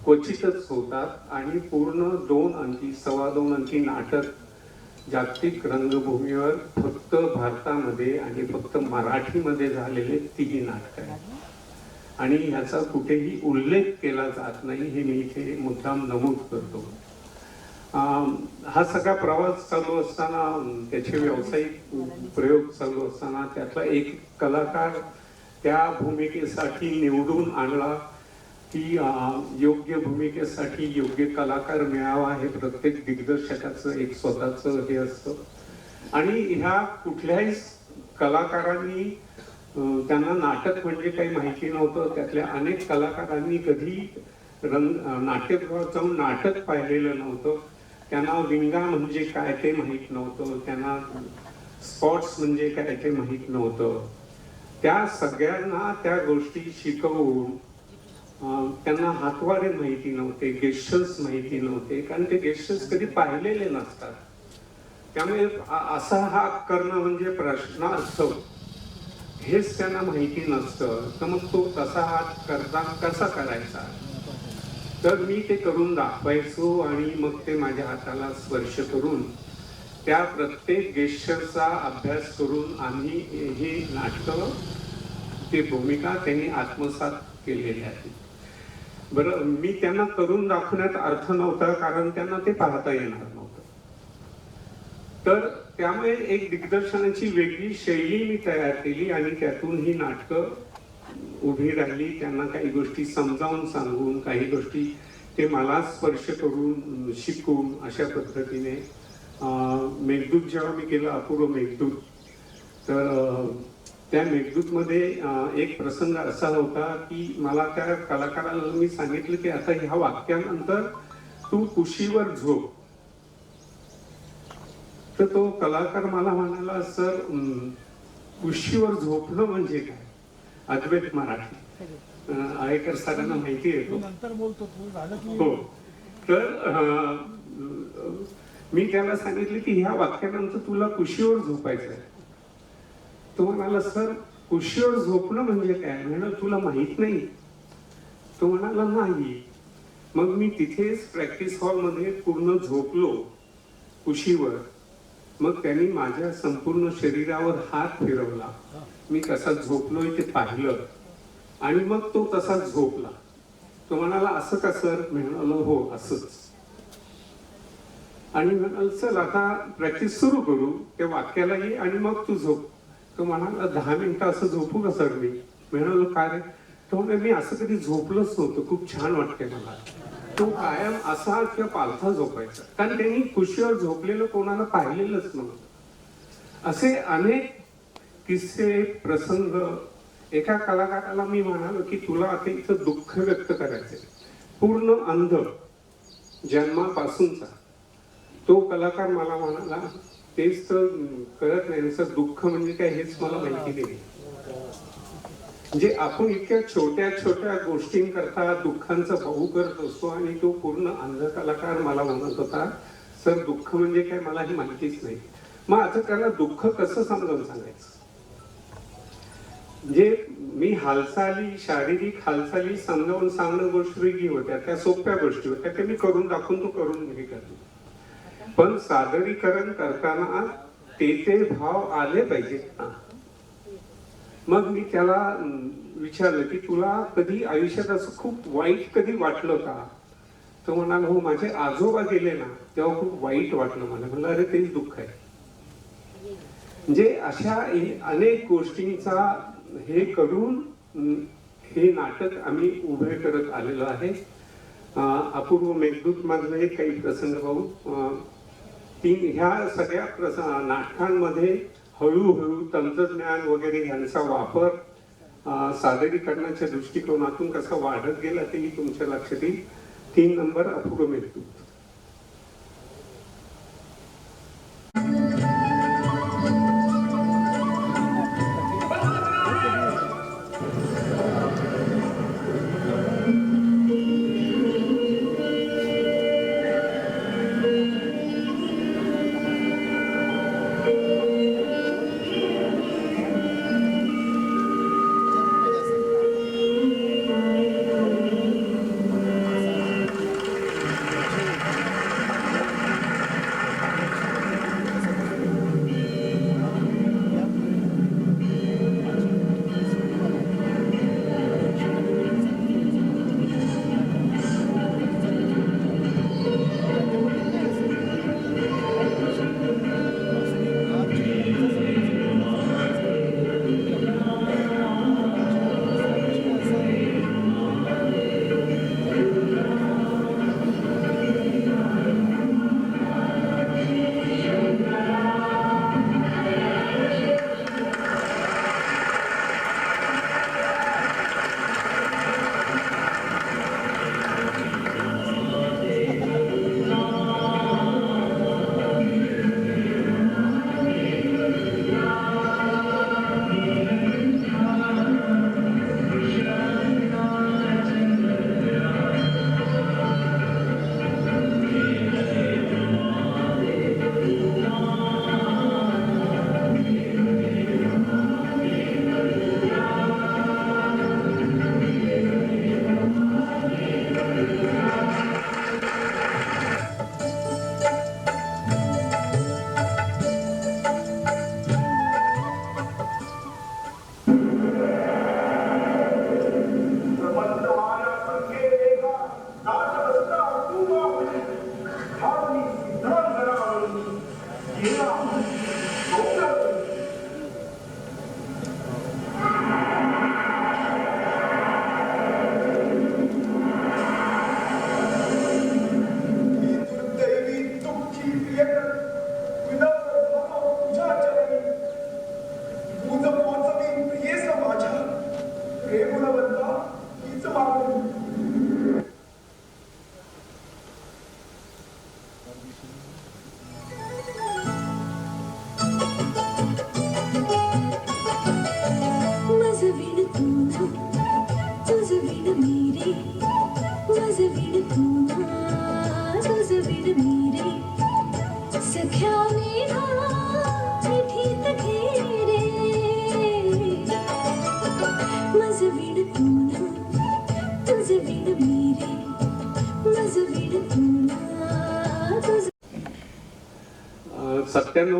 क्वचितच होतात आणि पूर्ण 2 अंकी, 2.25 अंकी नाटक जागतिक रंगभूमीवर फक्त भारतामध्ये आणि फक्त मराठीमध्ये झालेले 3 नाटक आहेत. आणि ह्याचा कुठेही उल्लेख केला जात नाही, हे मी इथे मुद्दाम नमूद करतो. हा सगळा प्रवास चालू असताना, त्याचे व्यावसायिक प्रयोग चालू असताना त्यातला एक कलाकार त्या भूमिकेसाठी निवडून आणला की योग्य भूमिकेसाठी योग्य कलाकार मिळावा, हे प्रत्येक दिग्दर्शकाचं एक स्वतःचं हे असतं. आणि ह्या कुठल्याही कलाकारांनी, त्यांना नाटक म्हणजे काही माहिती नव्हतं. त्यातल्या अनेक कलाकारांनी कधी नाट्यगृहात जाऊन नाटक पाहिलेलं नव्हतं. त्यांना विंगा म्हणजे काय ते माहीत नव्हतं, त्यांना स्पॉट्स म्हणजे काय ते माहीत नव्हतं. त्या सगळ्यांना त्या गोष्टी शिकवून त्यांना हातवारे माहिती नव्हते, गेस्चर्स माहिती नव्हते, कारण ते गेस्चर्स कधी पाहिलेले नसतात. त्यामुळे असा हात करणं म्हणजे प्रश्न असतो हेच त्यांना माहिती नसतं. तर मग तो तसा हात करताना कसा करायचा, तर मी ते करून दाखवायचो. आणि मग ते माझ्या हाताला स्पर्श करून त्या प्रत्येक गेस्चरचा अभ्यास करून आम्ही हे नाटक, ते भूमिका त्यांनी आत्मसात केलेली आहे. बरं, मी त्यांना करून दाखवण्यात अर्थ नव्हता, कारण त्यांना ते पाहता येणार नव्हतं. तर त्यामुळे एक दिग्दर्शनाची वेगळी शैली मी तयार केली आणि त्यातून ही नाटकं उभी राहिली. त्यांना काही गोष्टी समजावून सांगून, काही गोष्टी ते मला स्पर्श करून शिकून, अशा पद्धतीने मेघदूत जेव्हा मी केलं, अपूर्व मेघदूत, तर त्या मेघदूतमध्ये एक प्रसंग असा होता की मला त्या कलाकाराला मी सांगितलं की आता ह्या वाक्यानंतर तू कुशीवर झोप. तर तो कलाकार मला म्हणाला, सर कुशीवर झोपणं म्हणजे काय? अद्वैत मराठी, आळेकर सरांना माहिती आहे तो. नंतर बोलतो तू, झालं की हो. तर मी त्याला सांगितलं की ह्या वाक्यानंतर तुला कुशीवर झोपायचं आहे. तो म्हणाला, सर कुशीवर झोपणं म्हणजे काय? म्हणाल तुला माहित नाही? तो म्हणाला नाही. मग मी तिथेच प्रॅक्टिस हॉलमध्ये पूर्ण झोपलो कुशीवर. मग त्यांनी माझ्या संपूर्ण शरीरावर हात फिरवला. मी कसा झोपलोय ते पाहिलं आणि मग तो तसा झोपला. तो म्हणाला, असं का सर? म्हणालो, हो असंच. आणि म्हणाल, चल आता प्रॅक्टिस सुरू करू, त्या वाक्याला ये आणि मग तू झोप. तो म्हणाला, 10 मिनिटं असं झोपू का सर मी? म्हणालो, काय रे? तो म्हणाला, मी असं कधी झोपलोच नव्हतं, खूप छान वाटते मला. तो कायम असा किंवा पालथा झोपायचा, कारण त्यांनी कुशीवर झोपलेलं कोणाला पाहिलेलंच नव्हतं. असे अनेक किस्से प्रसंग, एका कलाकाराला मी म्हणालो की तुला आता इथं दुःख व्यक्त करायचंय, पूर्ण अंध जन्मापासूनचा तो कलाकार मला म्हणाला तेच तर कळत नाही, नुसतं दुःख म्हणजे काय हेच मला माहिती नाही. म्हणजे आपण इतक्या छोट्या छोट्या गोष्टींकरता दुःखांचा भाऊ करत असतो आणि तो पूर्ण अंध कलाकार मला म्हणत होता सर दुःख म्हणजे काय मला हे माहितीच नाही. मग आता त्याला दुःख कसं समजावून सांगायचं? म्हणजे मी हालचाली, शारीरिक हालचाली समजावून सांगणं गोष्ट वेगळी होत्या, त्या सोप्या गोष्टी होत्या, त्या मी करून दाखवून तो करून हे करतो. पण सादरीकरण करताना ते भाव आले पाहिजेत ना. मग मी त्याला विचारलं की तुला कधी आयुष्यात असं खूप वाईट कधी वाटलं का? तो म्हणाला हो, माझे आजोबा गेले ना तेव्हा खूप वाईट वाटलं मला. म्हणलं अरे तेच दुःख आहे. म्हणजे अशा अनेक गोष्टींचा हे करून हे नाटक आम्ही उभे करत आलेलो आहे. अपूर्व मेघदूत मधले काही प्रसंग पाहू. ह्या सगळ्या नाटकांमध्ये हळूहळू तंत्रज्ञान वगैरे यांचा वापर सादरीकरणाच्या दृष्टिकोनातून कसा वाढत गेला तेही तुमच्या लक्षात येईल. 3 नंबर अपूर्व मेघदूत.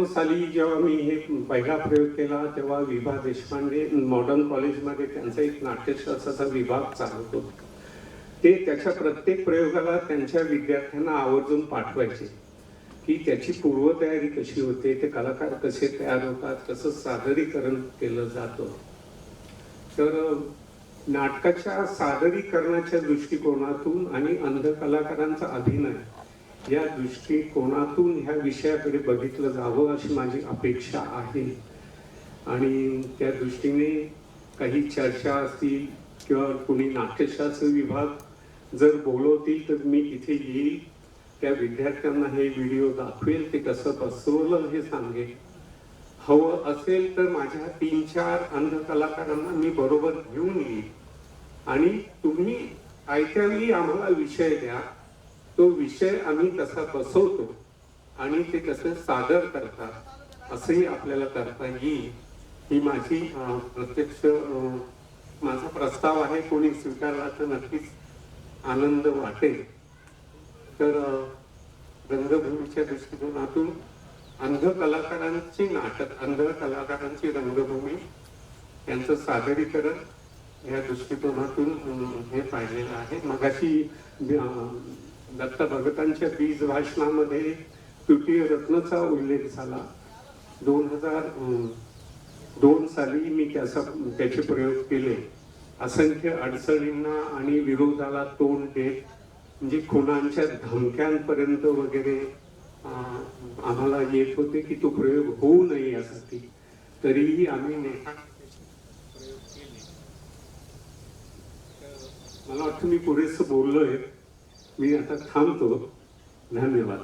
साली जेव्हा मी हे पहिला प्रयोग केला तेव्हा विभा देशपांडे मॉडर्न कॉलेजमध्ये त्यांचा एक नाट्यशास्त्राचा विभाग चालवत होता. ते त्याच्या प्रत्येक प्रयोगाला त्यांच्या विद्यार्थ्यांना आवर्जून पाठवायचे की त्याची पूर्वतयारी कशी होते, ते कलाकार कसे तयार होतात, कसं सादरीकरण केलं जातं. तर नाटकाच्या सादरीकरणाच्या दृष्टिकोनातून आणि अंध कलाकारांचा अभिनय या दृष्टिकोनातून ह्या विषयाकडे बघितलं जावं अशी माझी अपेक्षा आहे. आणि त्या दृष्टीने काही चर्चा असतील किंवा कोणी नाट्यशास्त्र विभाग जर बोलवतील तर मी तिथे येईल, त्या विद्यार्थ्यांना हे व्हिडिओ दाखवेल, ते कसं बसवलं हे सांगेल. हवं असेल तर माझ्या 3-4 अंध कलाकारांना मी बरोबर घेऊन येईल आणि तुम्ही ऐकावी आम्हाला विषय द्या, तो विषय आम्ही तसा बसवतो आणि ते कसं सादर करतात असंही आपल्याला करता येईल. ही माझी प्रत्यक्ष माझा प्रस्ताव आहे. कोणी स्वीकारला तर नक्कीच आनंद वाटेल. तर रंगभूमीच्या दृष्टिकोनातून अंध कलाकारांची नाटक, अंध कलाकारांची रंगभूमी यांचं सादरीकरण या दृष्टिकोनातून हे पाहिलेलं आहे. मगाशी दत्त भगतांच्या बीज भाषणामध्ये तृतीय रत्नचा उल्लेख झाला. 2002 साली मी त्याचे प्रयोग केले. असंख्य अडचणींना आणि विरोधाला तोंड देत, म्हणजे खुनांच्या धमक्यांपर्यंत वगैरे आम्हाला येत होते की तो प्रयोग होऊ नये यासाठी, तरीही आम्ही प्रयोग केले. मला वाटतं मी पुरेसं बोललोय. मी आता थांबतो. धन्यवाद.